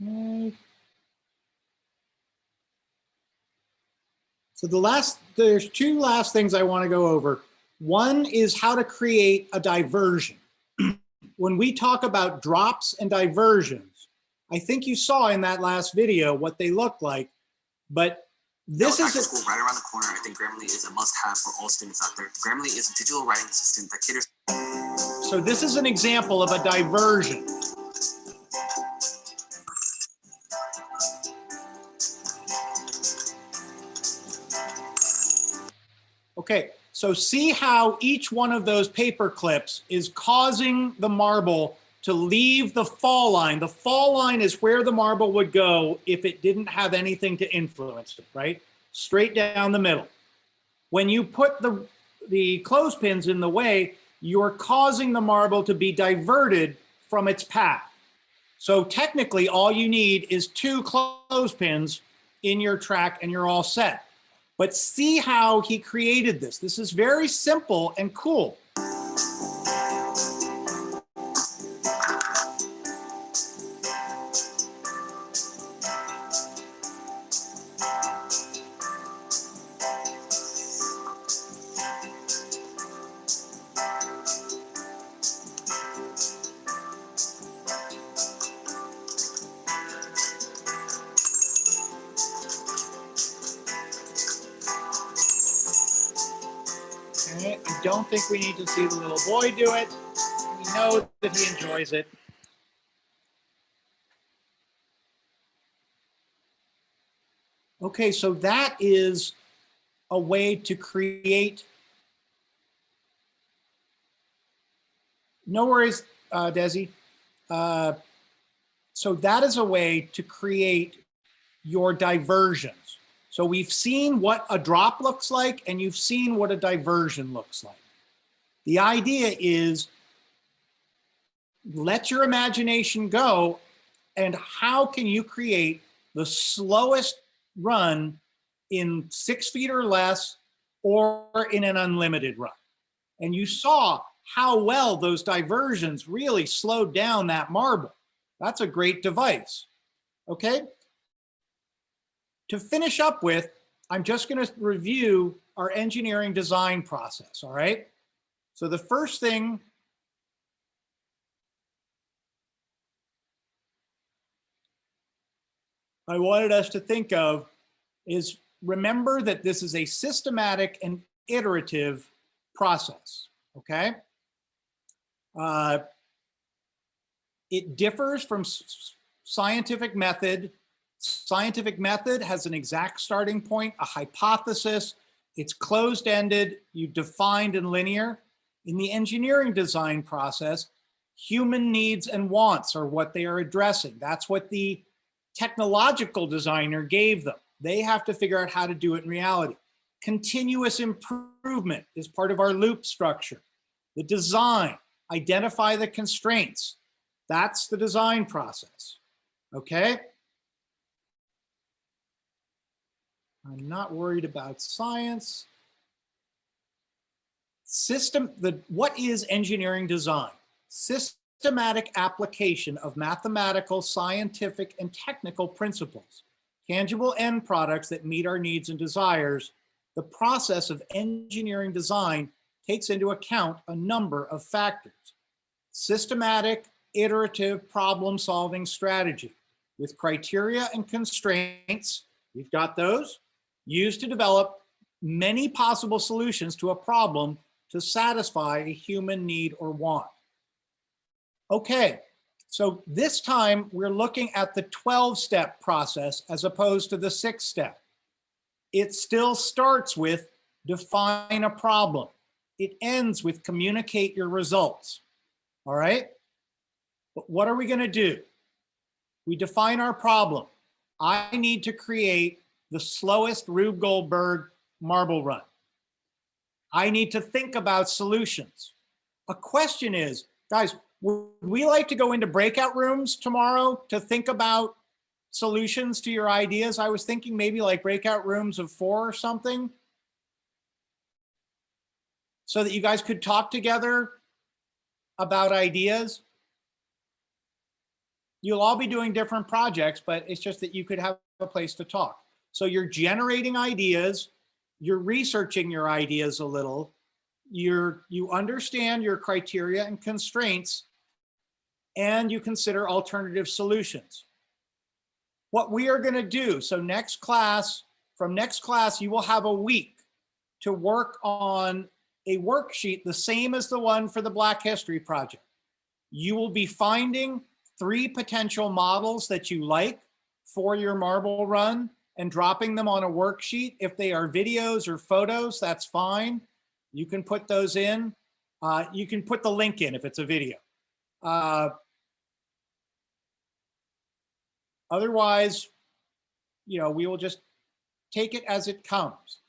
Okay. So there's two last things I want to go over. One is how to create a diversion. When we talk about drops and diversions, I think you saw in that last video what they look like, but this is school right around the corner. I think Grammarly is a must-have for all students out there. Grammarly is a digital writing assistant that caters. So this is an example of a diversion. Okay, so see how each one of those paper clips is causing the marble to leave the fall line. The fall line is where the marble would go if it didn't have anything to influence it, right? Straight down the middle. When you put the clothespins in the way, you're causing the marble to be diverted from its path. So technically, all you need is 2 clothespins in your track and you're all set. But see how he created this. This is very simple and cool. Okay, I don't think we need to see the little boy do it. We know that he enjoys it. Okay, so that is a way to create. No worries, Desi. So that is a way to create your diversions. So we've seen what a drop looks like, and you've seen what a diversion looks like. The idea is let your imagination go, and how can you create the slowest run in 6 feet or less, or in an unlimited run. And you saw how well those diversions really slowed down that marble. That's a great device, okay? To finish up with, I'm just gonna review our engineering design process, all right? So the first thing I wanted us to think of is remember that this is a systematic and iterative process, okay? It differs from scientific method. Scientific method has an exact starting point, a hypothesis. It's closed-ended, you defined and linear. In the engineering design process, human needs and wants are what they are addressing. That's what the technological designer gave them. They have to figure out how to do it in reality. Continuous improvement is part of our loop structure. The design, identify the constraints. That's the design process, okay? I'm not worried about science. What is engineering design? Systematic application of mathematical, scientific, and technical principles, tangible end products that meet our needs and desires. The process of engineering design takes into account a number of factors. Systematic, iterative problem-solving strategy with criteria and constraints, we've got those, used to develop many possible solutions to a problem to satisfy a human need or want. Okay, so this time we're looking at the 12-step process as opposed to the 6-step. It still starts with define a problem. It ends with communicate your results. All right. But what are we going to do? We define our problem. I need to create the slowest Rube Goldberg marble run. I need to think about solutions. A question is, guys, would we like to go into breakout rooms tomorrow to think about solutions to your ideas? I was thinking maybe like breakout rooms of 4 or something, so that you guys could talk together about ideas. You'll all be doing different projects, but it's just that you could have a place to talk. So you're generating ideas, you're researching your ideas a little, you understand your criteria and constraints, and you consider alternative solutions. What we are going to do, so next class, from next class, you will have a week to work on a worksheet the same as the one for the Black History Project. You will be finding 3 potential models that you like for your marble run and dropping them on a worksheet. If they are videos or photos, that's fine. You can put those in. You can put the link in if it's a video. Otherwise, we will just take it as it comes.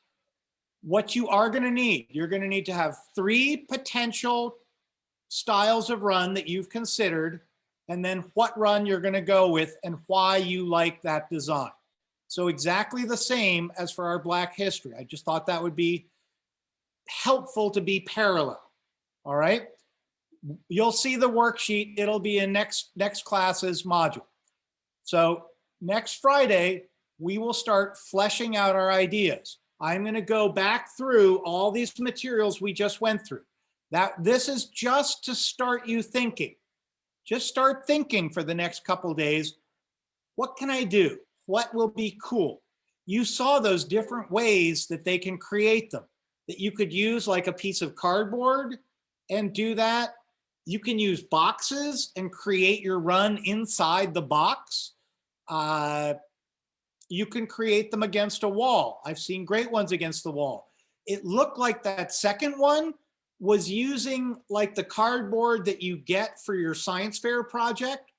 What you are going to need, you're going to need to have 3 potential styles of run that you've considered, and then what run you're going to go with and why you like that design. So exactly the same as for our Black History. I just thought that would be helpful to be parallel. All right. You'll see the worksheet. It'll be in next class's module. So next Friday, we will start fleshing out our ideas. I'm going to go back through all these materials we just went through. This is just to start you thinking. Just start thinking for the next couple of days. What can I do? What will be cool? You saw those different ways that they can create them, that you could use like a piece of cardboard and do that. You can use boxes and create your run inside the box. You can create them against a wall. I've seen great ones against the wall. It looked like that second one was using like the cardboard that you get for your science fair project.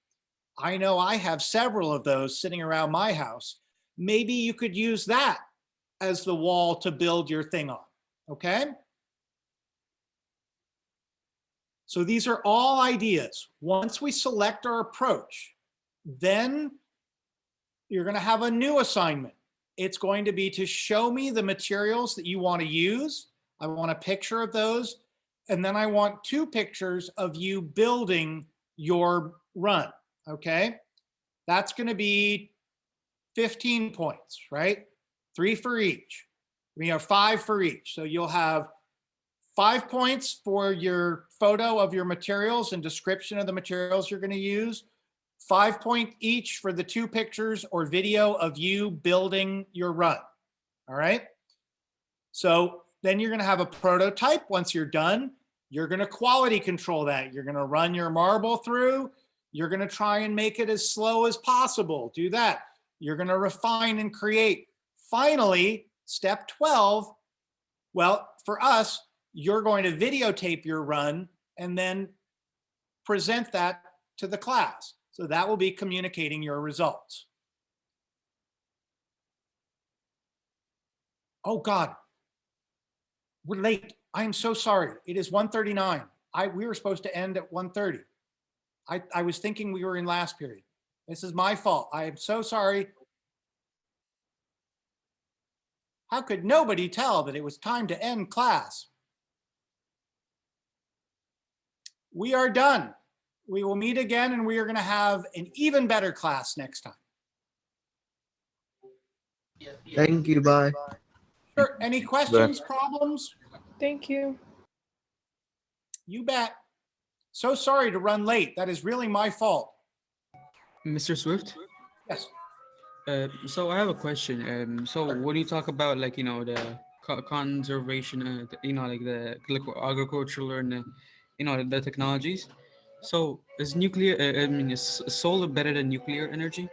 I know I have several of those sitting around my house. Maybe you could use that as the wall to build your thing on, okay? So these are all ideas. Once we select our approach, then you're going to have a new assignment. It's going to be to show me the materials that you want to use. I want a picture of those. And then I want 2 pictures of you building your run, okay? That's going to be 15 points, right? 3 for each. We have 5 for each. So you'll have 5 points for your photo of your materials and description of the materials you're going to use. 5 point each for the 2 pictures or video of you building your run. All right. So then you're going to have a prototype. Once you're done, you're going to quality control that. You're going to run your marble through. You're going to try and make it as slow as possible. Do that. You're going to refine and create. Finally, step 12. Well, for us, you're going to videotape your run and then present that to the class. So that will be communicating your results. Oh God, we're late. I am so sorry. It is 1:39. We were supposed to end at 1:30. I was thinking we were in last period. This is my fault. I am so sorry. How could nobody tell that it was time to end class? We are done. We will meet again and we are going to have an even better class next time. Thank you. Bye. Sure. Any questions, problems? Thank you. You bet. So sorry to run late. That is really my fault. Mr. Swift? Yes. So I have a question. So when you talk about like, the conservation, like the agricultural and, the technologies. So is nuclear, is solar better than nuclear energy?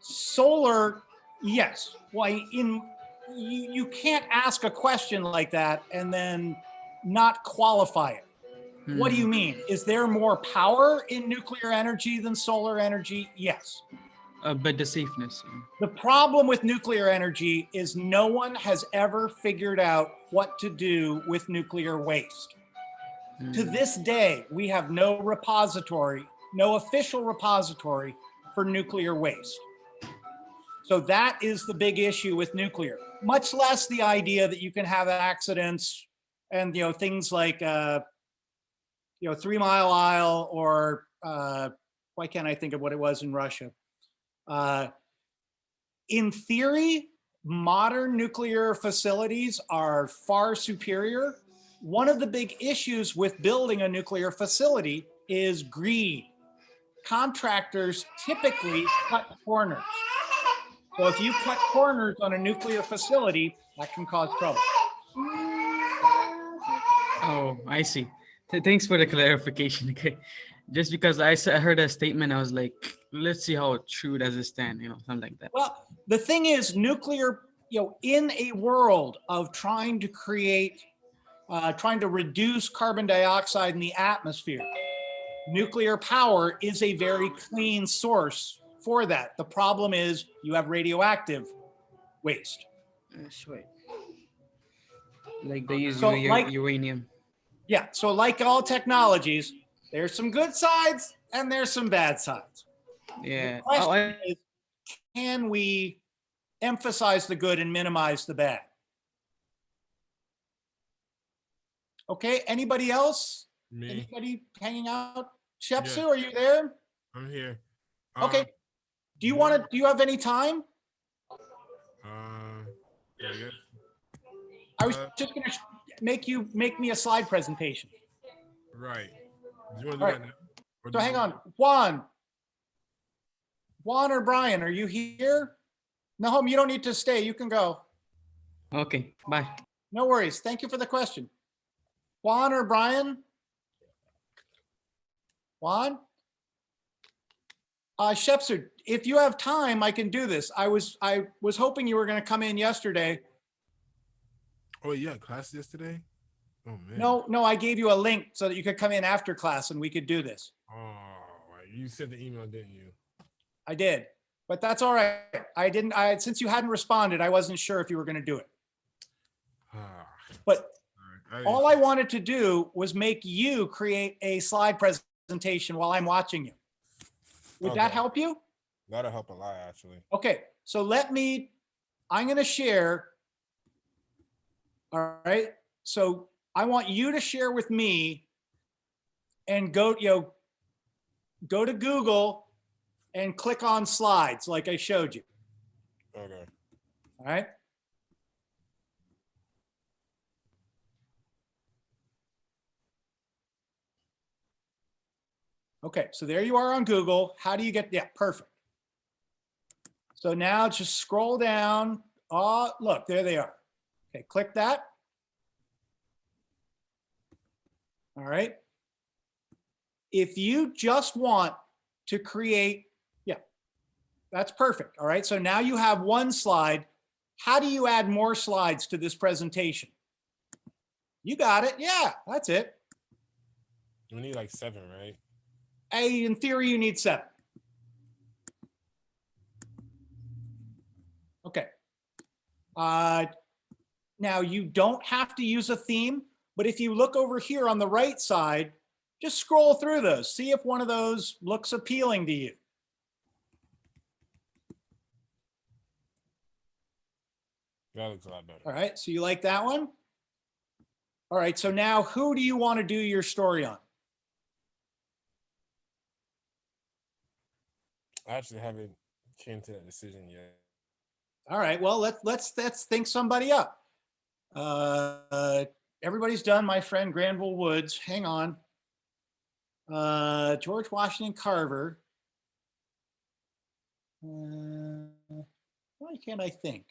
Solar, yes. Why you can't ask a question like that and then not qualify it. What do you mean? Is there more power in nuclear energy than solar energy? Yes. But the safeness. The problem with nuclear energy is no one has ever figured out what to do with nuclear waste. To this day, we have no repository, no official repository for nuclear waste. So that is the big issue with nuclear, much less the idea that you can have accidents and, things like, 3 Mile Isle or why can't I think of what it was in Russia? In theory, modern nuclear facilities are far superior. One of the big issues with building a nuclear facility is greed. Contractors typically cut corners. So if you cut corners on a nuclear facility, that can cause trouble. Oh, I see. Thanks for the clarification. Okay, just because I heard a statement, I was like, let's see how true does it stand, something like that. Well, the thing is, nuclear, in a world of trying to reduce carbon dioxide in the atmosphere, nuclear power is a very clean source for that. The problem is you have radioactive waste. That's right. Like they use So, uranium. Yeah, so like all technologies, there's some good sides and there's some bad sides. Yeah. The question is, can we emphasize the good and minimize the bad? Okay, anybody else? Me. Anybody hanging out? Shepsu, Yeah. are you there? I'm here. Okay. Do you have any time? Yeah, I guess. I was just gonna make me a slide presentation. Right. Do you want to do All that right. now? Or So do hang you- on, Juan or Brian, are you here? Nahum, you don't need to stay. You can go. Okay, bye. No worries. Thank you for the question. Juan or Brian? Juan? Shepsud, if you have time, I can do this. I was hoping you were going to come in yesterday. Oh, yeah, class yesterday? Oh, man. No, I gave you a link so that you could come in after class and we could do this. Oh, you sent the email, didn't you? I did, but that's all right. Since you hadn't responded, I wasn't sure if you were going to do it. But all I wanted to do was make you create a slide presentation while I'm watching you. Would that help you? That'll help a lot, actually. Okay, so I'm going to share. All right, so I want you to share with me and go to Google and click on slides like I showed you. Okay. All right. Okay, so there you are on Google. How do you get, yeah, perfect. So now just scroll down. Oh, look, there they are. Okay, click that. All right. If you just want to create, yeah, that's perfect. All right, so now you have one slide. How do you add more slides to this presentation? You got it. Yeah, that's it. We need like 7, right? In theory, you need 7. Okay. Now you don't have to use a theme, but if you look over here on the right side, just scroll through those. See if one of those looks appealing to you. That looks a lot better. All right, so you like that one? All right, so now who do you want to do your story on? I actually haven't came to that decision yet. All right, well, let's think somebody up. Everybody's done my friend Granville Woods. Hang on. George Washington Carver. Why can't I think?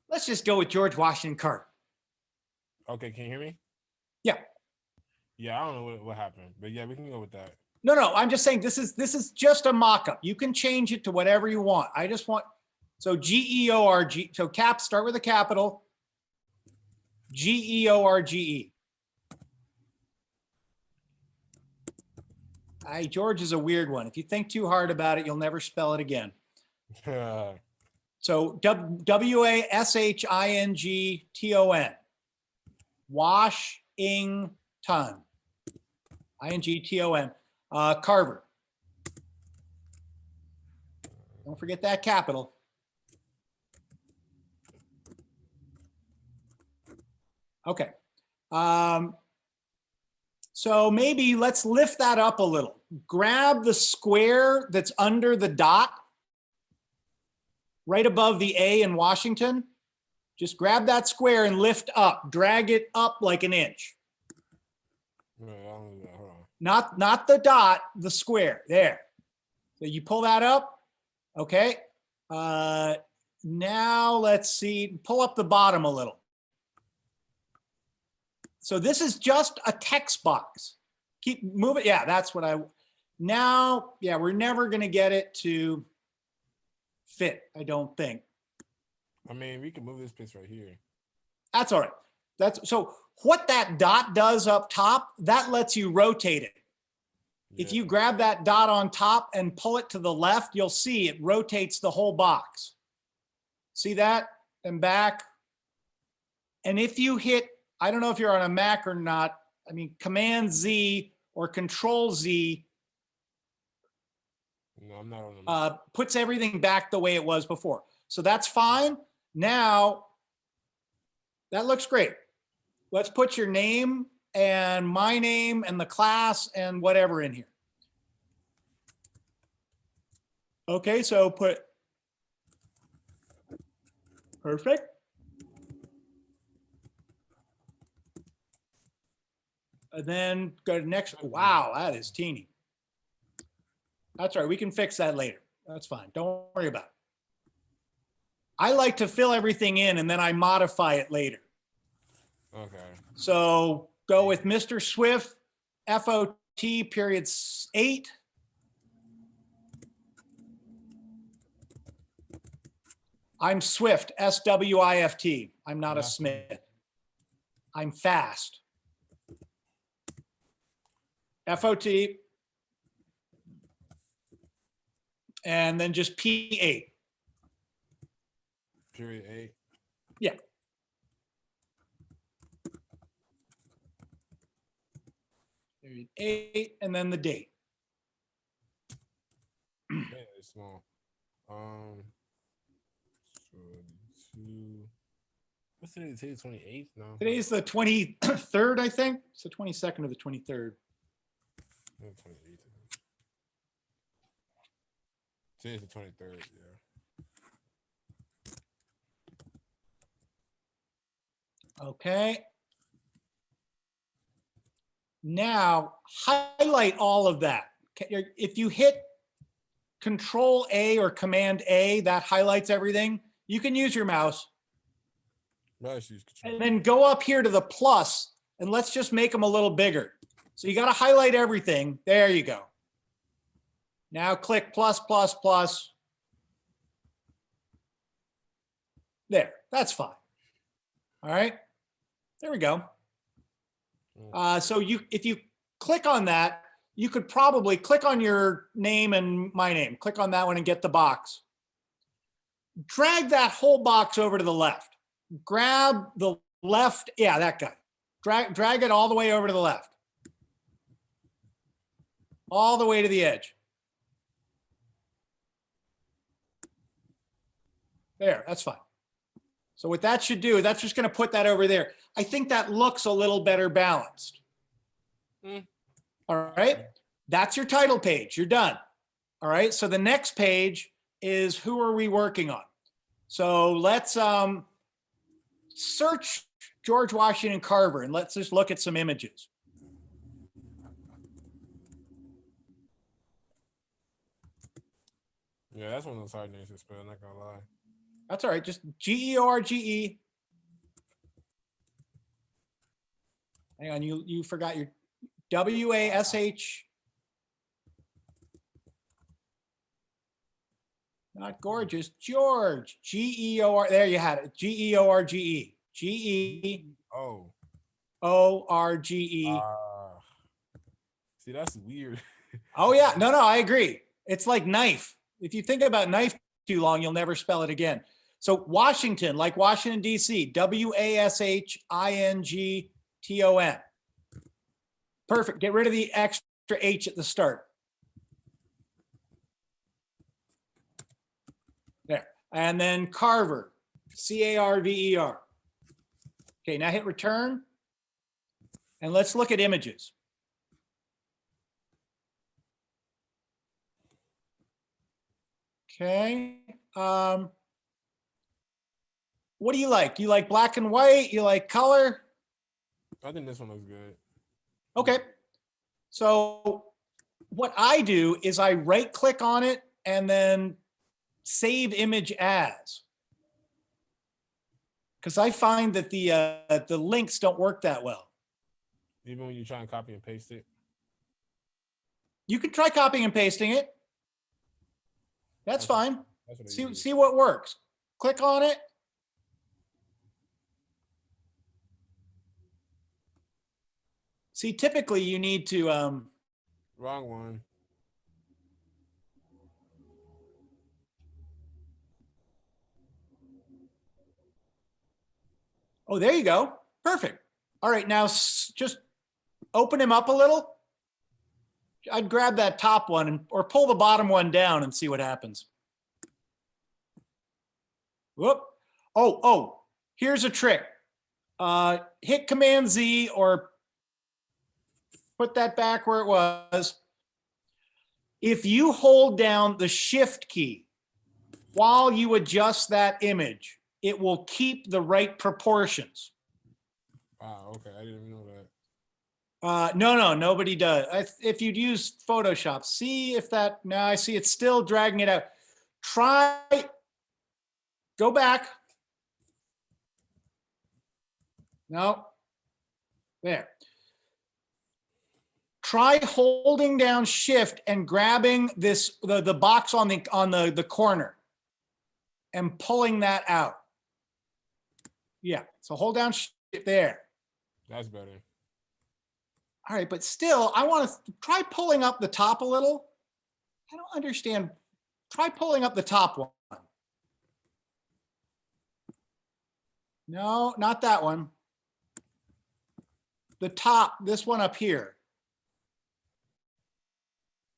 Let's just go with George Washington Carver. Okay, can you hear me? Yeah. Yeah, I don't know what happened, but yeah, we can go with that. No, I'm just saying this is just a mock-up. You can change it to whatever you want. I just want, so G-E-O-R-G, so start with a capital, G-E-O-R-G-E. George is a weird one. If you think too hard about it, you'll never spell it again. So Washington. Washington. Ington. Carver. Don't forget that capital. Okay. So maybe let's lift that up a little. Grab the square that's under the dot, right above the A in Washington. Just grab that square and lift up. Drag it up like an inch. Not the dot, the square. There. So you pull that up. Okay. Now let's see. Pull up the bottom a little. So this is just a text box. Keep moving. Yeah, that's what now, yeah, we're never going to get it to fit, I don't think. I mean, we can move this piece right here. That's all right. So what that dot does up top, that lets you rotate it. Yeah. If you grab that dot on top and pull it to the left, you'll see it rotates the whole box. See that? And back. And if you hit, I don't know if you're on a Mac or not, I mean, Command Z or Control Z. No, I'm not on the Mac. Puts everything back the way it was before. So that's fine. Now, that looks great. Let's put your name and my name and the class and whatever in here. Okay, so put, perfect. And then go to next. Wow, that is teeny. That's all right. We can fix that later. That's fine. Don't worry about it. I like to fill everything in and then I modify it later. Okay. So go with Mr. Swift, FOT period 8. I'm Swift, SWIFT. I'm not a Smith. I'm fast. FOT. And then just P8. Period 8. Yeah. Period 8, and then the date. Yeah, it's small. So what's today? Today's 28th? No. Today's the 23rd, I think. It's the 22nd or the 23rd. No, 28th. Today's the 23rd, yeah. Okay. Now highlight all of that. If you hit Control A or Command A, that highlights everything. You can use your mouse. And then go up here to the plus and let's just make them a little bigger. So you got to highlight everything. There you go. Now click plus, plus, plus. There, that's fine. All right, there we go. So if you click on that, you could probably click on your name and my name. Click on that one and get the box. Drag that whole box over to the left. Grab the left, yeah, that guy. Drag it all the way over to the left. All the way to the edge. There, that's fine. So what that should do, that's just going to put that over there. I think that looks a little better balanced. All right, that's your title page. You're done. All right, so the next page is who are we working on? So let's search George Washington Carver and let's just look at some images. Yeah, that's one of those hard names to spell, not gonna lie. That's all right, just George. Hang on, you forgot your WASH. Not gorgeous, George. GEOR. There you had it. GEORGE. GEORGE. See, that's weird. Oh yeah, no, I agree. It's like knife. If you think about knife too long, you'll never spell it again. So Washington, like Washington, D.C., Washington. Perfect. Get rid of the extra H at the start. There. And then Carver, Carver. Okay, now hit return. And let's look at images. Okay. What do you like? You like black and white? You like color? I think this one looks good. Okay. So what I do is I right click on it and then save image as. Because I find that the links don't work that well. Even when you try and copy and paste it. You can try copying and pasting it. That's fine. That's what See what works. Click on it. See, typically you need to wrong one. Oh, there you go. Perfect. All right, now just open him up a little. I'd grab that top one or pull the bottom one down and see what happens. Whoop. Oh, here's a trick. Hit Command Z or put that back where it was. If you hold down the Shift key while you adjust that image, it will keep the right proportions. Wow, okay, I didn't even know that. No, nobody does. If you'd use Photoshop, see if that, now I see it's still dragging it out. Try, go back. No, there. Try holding down Shift and grabbing this, the box on the corner and pulling that out. Yeah, so hold down Shift there. That's better. All right, but still, I want to try pulling up the top a little. I don't understand. Try pulling up the top one. No, not that one. The top, this one up here.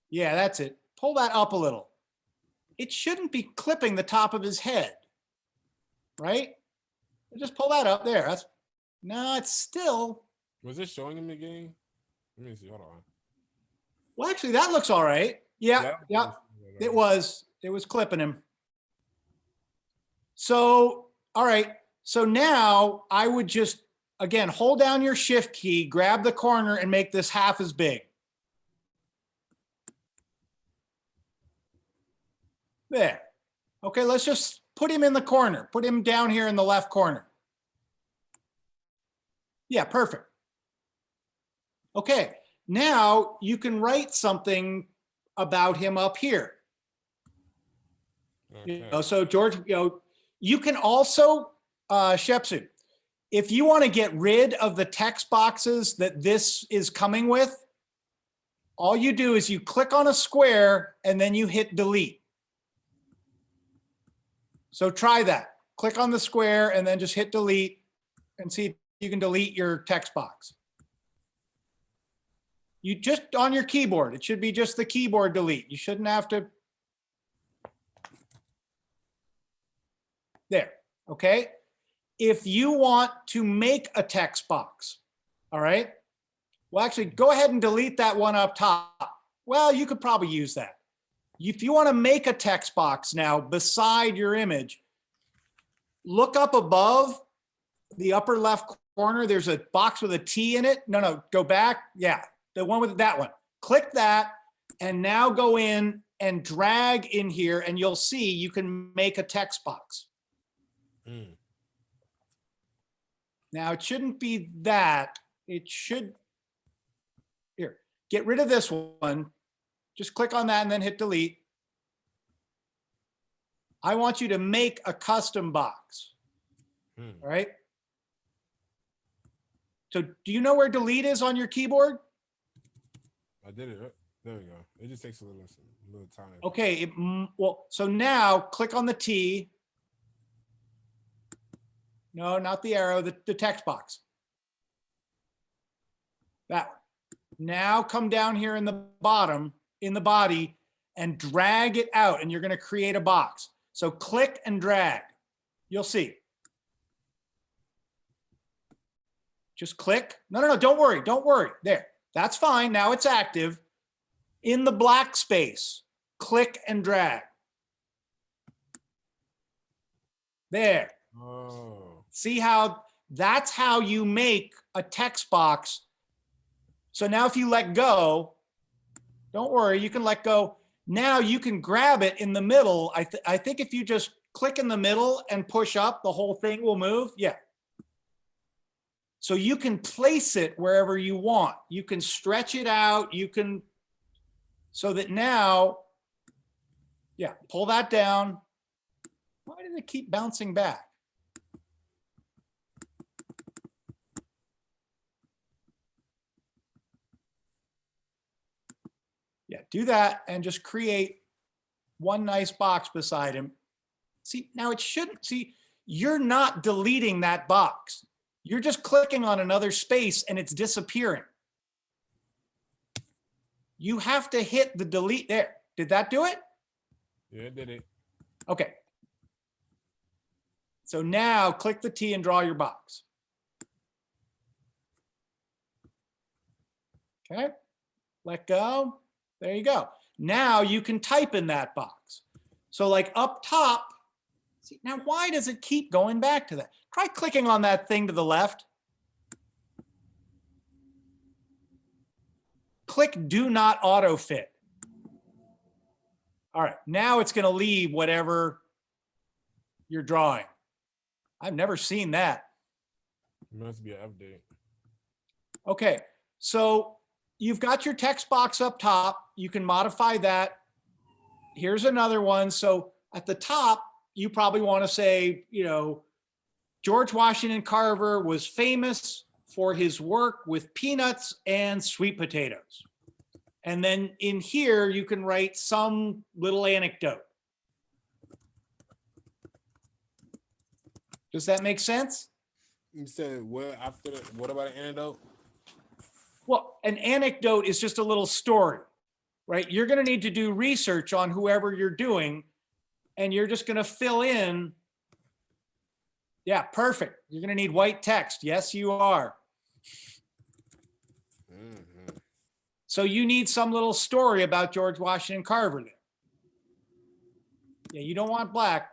Yeah, that's it. Pull that up a little. It shouldn't be clipping the top of his head, right? Just pull that up there. That's, no, it's still. Was it showing him the game? Let me see. Hold on. Well, actually, that looks all right. Yeah. It was clipping him. So, all right. So now I would just, again, hold down your Shift key, grab the corner and make this half as big. There. Okay, let's just put him in the corner. Put him down here in the left corner. Yeah, perfect. Okay, now you can write something about him up here. Okay. So George, you can also, Shepsu, if you want to get rid of the text boxes that this is coming with, all you do is you click on a square and then you hit delete. So try that. Click on the square and then just hit delete and see if you can delete your text box. You just on your keyboard, it should be just the keyboard delete. You shouldn't have to. There, okay? If you want to make a text box, all right? Well, actually, go ahead and delete that one up top. Well, you could probably use that. If you want to make a text box now beside your image, look up above the upper left corner. There's a box with a T in it. No, go back. Yeah, the one with that one. Click that and now go in and drag in here and you'll see you can make a text box. Now it shouldn't be that. It should, here, get rid of this one. Just click on that and then hit delete. I want you to make a custom box. All right. So do you know where delete is on your keyboard? I did it. There we go. It just takes a little time. Okay, well, so now click on the T. No, not the arrow, the text box. That one. Now come down here in the bottom, in the body, and drag it out, and you're going to create a box. So click and drag. You'll see. Just click. No, don't worry. Don't worry. There. That's fine. Now it's active. In the black space, click and drag. There. Oh. See how that's how you make a text box. So now if you let go, don't worry, you can let go. Now you can grab it in the middle. I think if you just click in the middle and push up, the whole thing will move. Yeah. So you can place it wherever you want. You can stretch it out. You can, so that now, yeah, pull that down. Why did it keep bouncing back? Yeah, do that and just create one nice box beside him. See, now it shouldn't, see, you're not deleting that box. You're just clicking on another space and it's disappearing. You have to hit the delete there. Did that do it? Yeah, it did it. Okay. So now click the T and draw your box. Okay, let go. There you go. Now you can type in that box. So like up top, see, now why does it keep going back to that? Try clicking on that thing to the left. Click do not auto fit. All right, now it's going to leave whatever you're drawing. I've never seen that. It must be an update. Okay, so you've got your text box up top. You can modify that. Here's another one. So at the top, you probably want to say, you know, George Washington Carver was famous for his work with peanuts and sweet potatoes. And then in here, you can write some little anecdote. Does that make sense? You said what after the, what about an anecdote? Well, an anecdote is just a little story, right? You're going to need to do research on whoever you're doing, and you're just going to fill in. Yeah, perfect. You're going to need white text. Yes, you are. Mm-hmm. So you need some little story about George Washington Carver there. Yeah, you don't want black.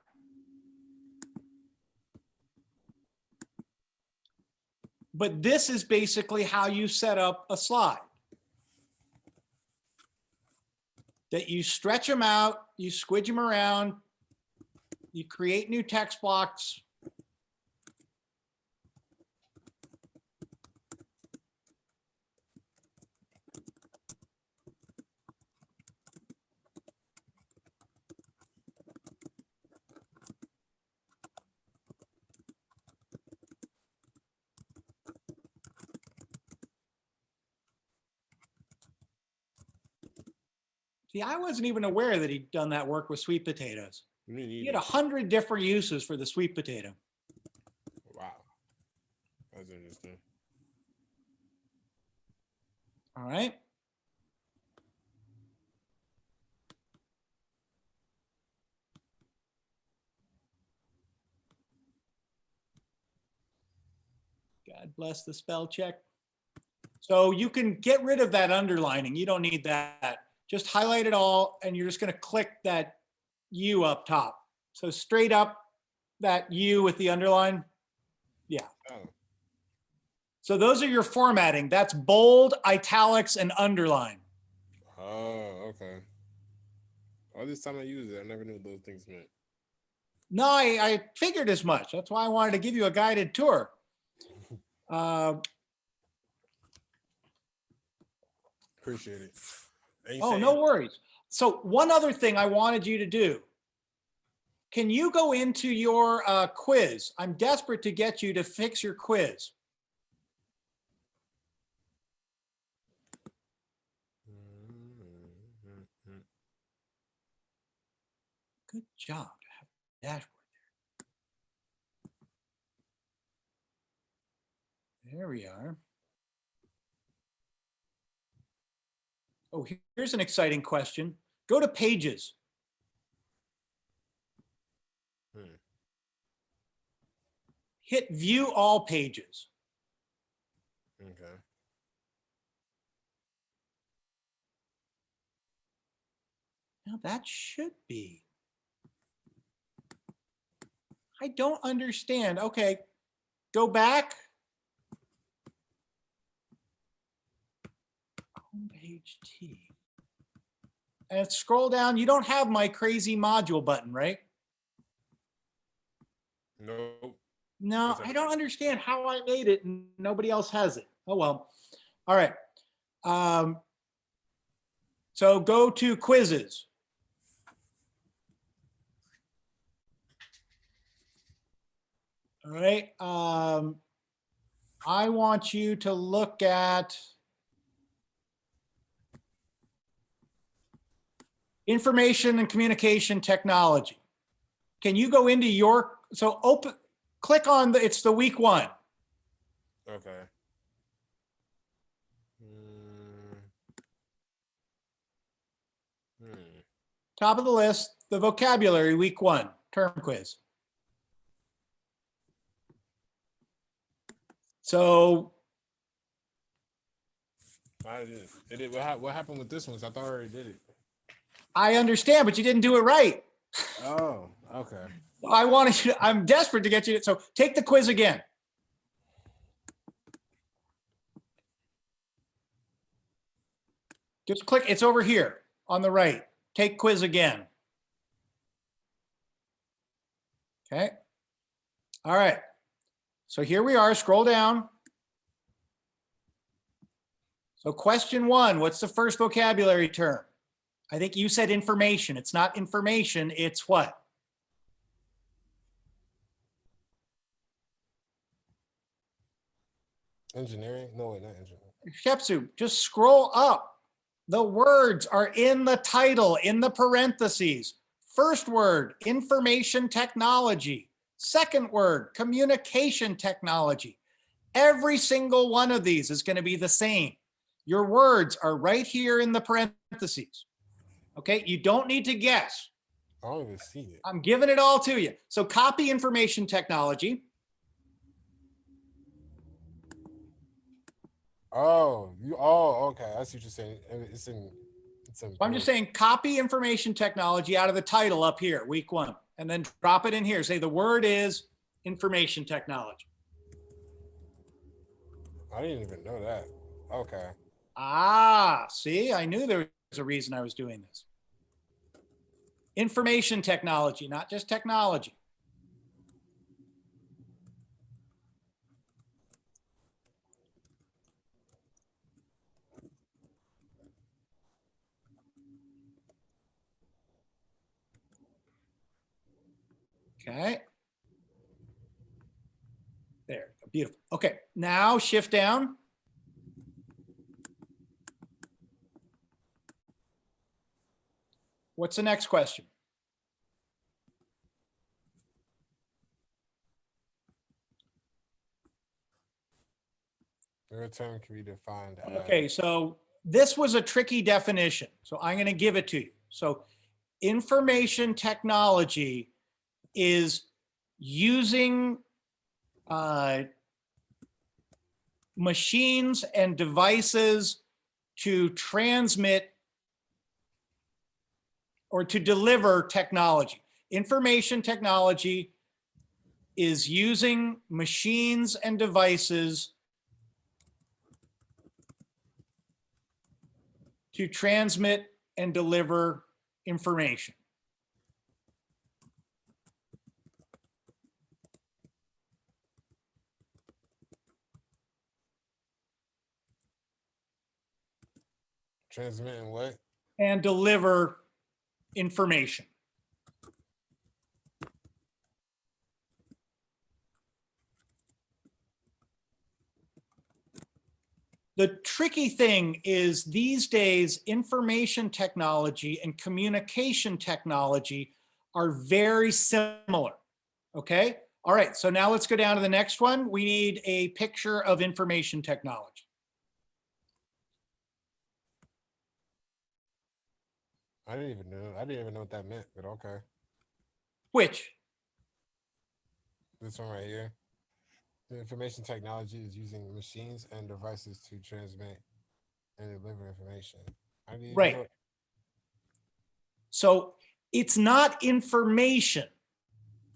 But this is basically how you set up a slide. That you stretch them out, you squidge them around, you create new text blocks. See, I wasn't even aware that he'd done that work with sweet potatoes. He had 100 different uses for the sweet potato. Wow. That's interesting. All right. God bless the spell check. So you can get rid of that underlining. You don't need that. Just highlight it all, and you're just going to click that U up top. So straight up that U with the underline. Yeah. Oh. So those are your formatting. That's bold, italics, and underline. Oh, okay. All this time I used it, I never knew what those things meant. No, I figured as much. That's why I wanted to give you a guided tour. Appreciate it. Oh, no worries. So one other thing I wanted you to do. Can you go into your quiz? I'm desperate to get you to fix your quiz. Good job to have a dashboard there. There we are. Oh, here's an exciting question. Go to pages. Hit view all pages. Okay. Now that should be. I don't understand. Okay, go back. Homepage T. And scroll down. You don't have my crazy module button, right? Nope. No, I don't understand how I made it and nobody else has it. Oh, well. All right. So go to quizzes. All right. I want you to look at information and communication technology. Can you go into your, so open, click on the, it's the week 1. Okay. Top of the list, the vocabulary week 1 term quiz. So I did. What happened with this one? 'Cause I thought I already did it. I understand, but you didn't do it right. Oh, okay. I wanted you, I'm desperate to get you. So take the quiz again. Just click, it's over here on the right. Take quiz again. Okay. All right. So here we are, scroll down. So question 1, what's the first vocabulary term? I think you said information. It's not information, it's what? Engineering? No, wait, not engineering. Shepsu, just scroll up. The words are in the title, in the parentheses. First word, information technology. Second word, communication technology. Every single one of these is going to be the same. Your words are right here in the parentheses. Okay, you don't need to guess. I don't even see it. I'm giving it all to you. So copy information technology. Oh, okay. I see what you're saying. It's in. I'm just saying copy information technology out of the title up here, week 1, and then drop it in here. Say the word is information technology. I didn't even know that. Okay. Ah, see, I knew there was a reason I was doing this. Information technology, not just technology. Okay. There, beautiful. Okay, now shift down. What's the next question? Your term can be defined as. Okay, so this was a tricky definition, so I'm going to give it to you. So information technology is using machines and devices to transmit or to deliver technology. Information technology is using machines and devices to transmit and deliver information. Transmitting what? And deliver information. The tricky thing is these days, information technology and communication technology are very similar. Okay. All right. So now let's go down to the next one. We need a picture of information technology. I didn't even know what that meant, but okay. Which? This one right here. The information technology is using machines and devices to transmit and deliver information. I didn't even Right. know. So it's not information.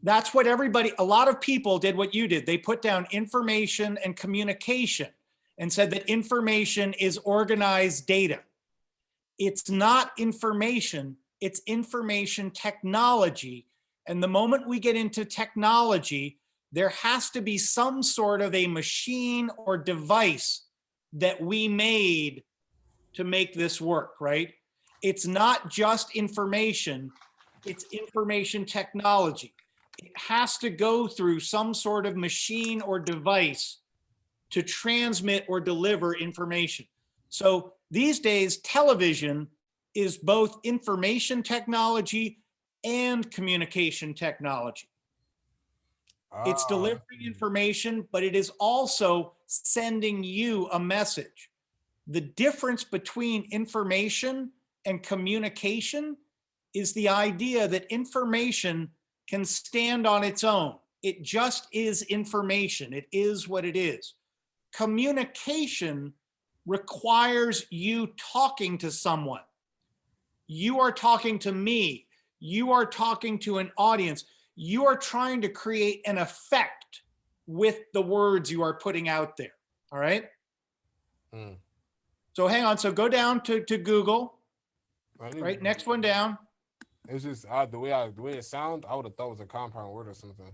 That's what a lot of people did what you did. They put down information and communication and said that information is organized data. It's not information, it's information technology. And the moment we get into technology, there has to be some sort of a machine or device that we made to make this work, right? It's not just information, it's information technology. It has to go through some sort of machine or device to transmit or deliver information. So these days, television is both information technology and communication technology. It's delivering information, but it is also sending you a message. The difference between information and communication is the idea that information can stand on its own. It just is information. It is what it is. Communication requires you talking to someone. You are talking to me. You are talking to an audience. You are trying to create an effect with the words you are putting out there. All right. So hang on. So go down to Google. Right. Next one down. It's just the way it sounds. I would have thought it was a compound word or something.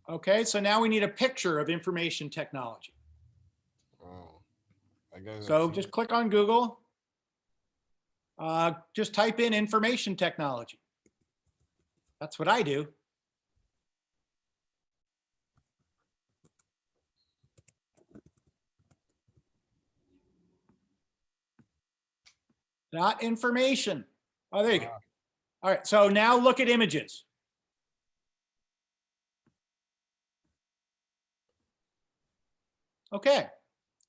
Okay. So now we need a picture of information technology. Oh, I guess. So just click on Google. Just type in information technology. That's what I do. Not information. Oh, there you go. All right, so now look at images. Okay,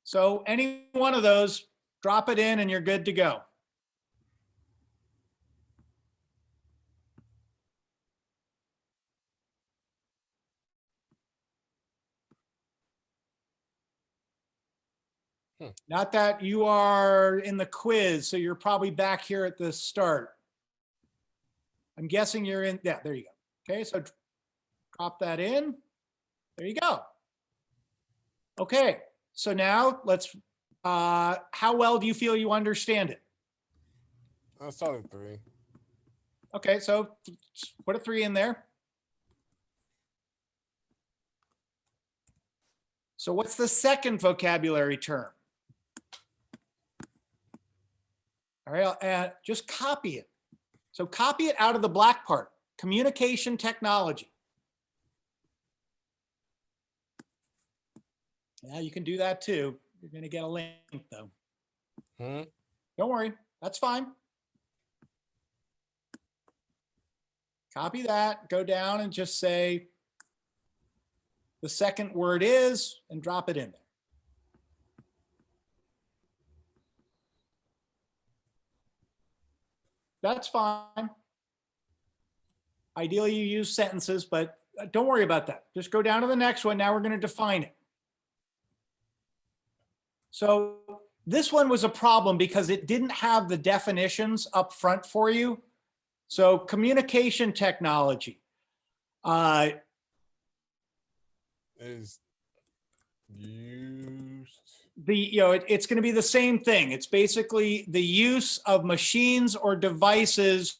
so any one of those, drop it in and you're good to go. Not that you are in the quiz, so you're probably back here at the start. I'm guessing you're in, yeah, there you go. Okay, so drop that in. There you go. Okay, so now let's, how well do you feel you understand it? A solid 3. Okay, so put a 3 in there. So what's the second vocabulary term? All right, just copy it. So copy it out of the black part, communication technology. Yeah, you can do that too. You're gonna get a link though. Don't worry, that's fine. Copy that, go down and just say the second word is, and drop it in there. That's fine. Ideally, you use sentences, but don't worry about that. Just go down to the next one. Now we're going to define it. So this one was a problem because it didn't have the definitions up front for you. So communication technology is used. It's going to be the same thing. It's basically the use of machines or devices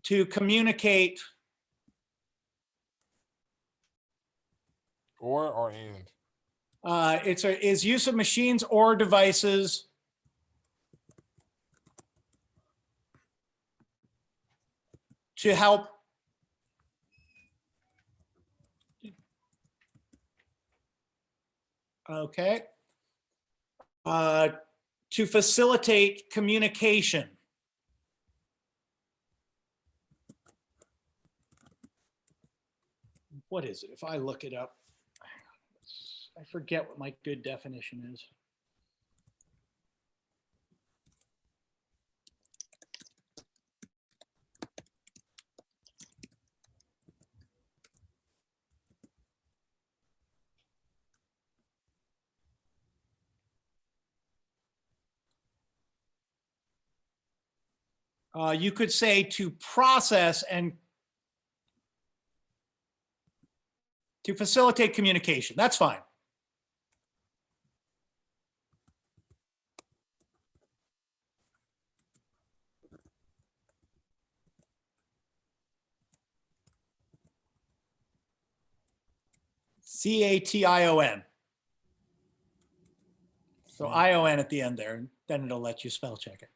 to communicate. Or and. Is use of machines or devices to help okay. To facilitate communication. What is it? If I look it up, I forget what my good definition is. You could say to process and to facilitate communication. That's fine. CATION. So ION at the end there, and then it'll let you spell check it.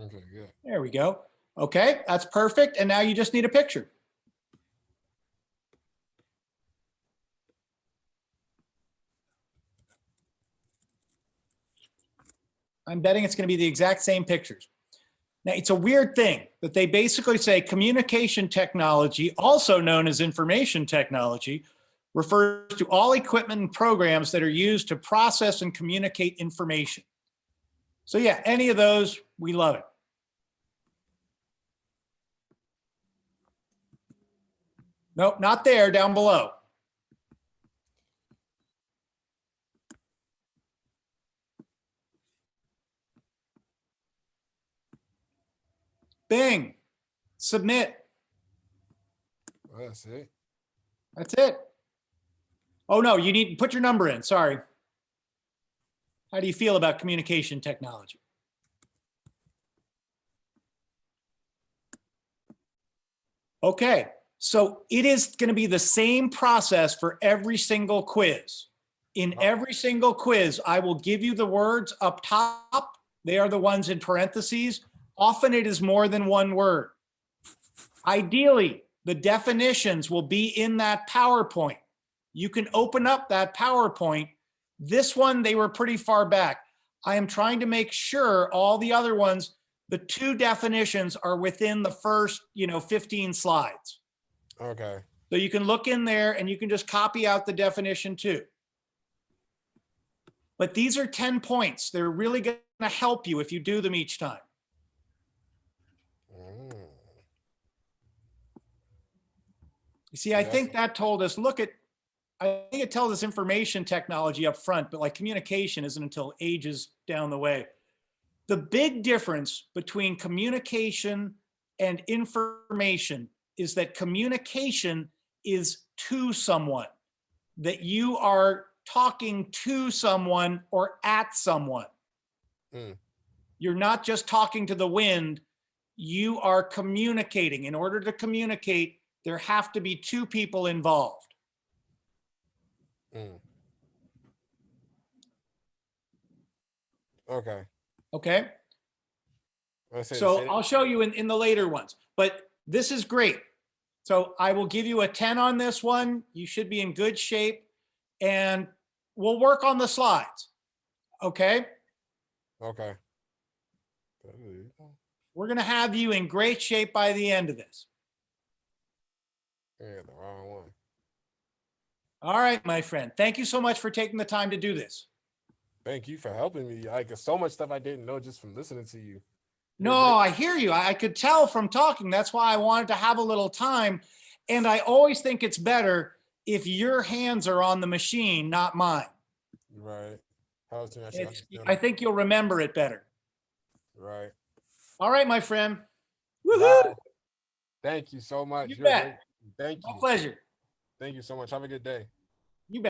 Okay, good. There we go. Okay, that's perfect. And now you just need a picture. I'm betting it's going to be the exact same pictures. Now, it's a weird thing that they basically say communication technology, also known as information technology, refers to all equipment and programs that are used to process and communicate information. So yeah, any of those, we love it. Nope, not there, down below. Bing, submit. Well, that's it. That's it. Oh no, you need to put your number in, sorry. How do you feel about communication technology? Okay, so it is going to be the same process for every single quiz. In every single quiz, I will give you the words up top. They are the ones in parentheses. Often it is more than one word. Ideally, the definitions will be in that PowerPoint. You can open up that PowerPoint. This one, they were pretty far back. I am trying to make sure all the other ones, the two definitions are within the first, 15 slides. Okay. So you can look in there and you can just copy out the definition too. But these are 10 points. They're really going to help you if you do them each time. You see, I think that told us, I think it tells us information technology up front, but like communication isn't until ages down the way. The big difference between communication and information is that communication is to someone, that you are talking to someone or at someone. You're not just talking to the wind, you are communicating. In order to communicate, there have to be two people involved. Okay. Okay. So I'll show you in the later ones, but this is great. So I will give you a 10 on this one. You should be in good shape and we'll work on the slides. Okay. Okay. We're going to have you in great shape by the end of this. Yeah, the wrong one. All right, my friend. Thank you so much for taking the time to do this. Thank you for helping me. Like, so much stuff I didn't know just from listening to you. No, I hear you. I could tell from talking. That's why I wanted to have a little time. And I always think it's better if your hands are on the machine, not mine. Right. I think you'll remember it better. Right. All right, my friend. Woohoo! Bye. Thank you so much. You bet. Thank you. My pleasure. Thank you so much. Have a good day. You bet.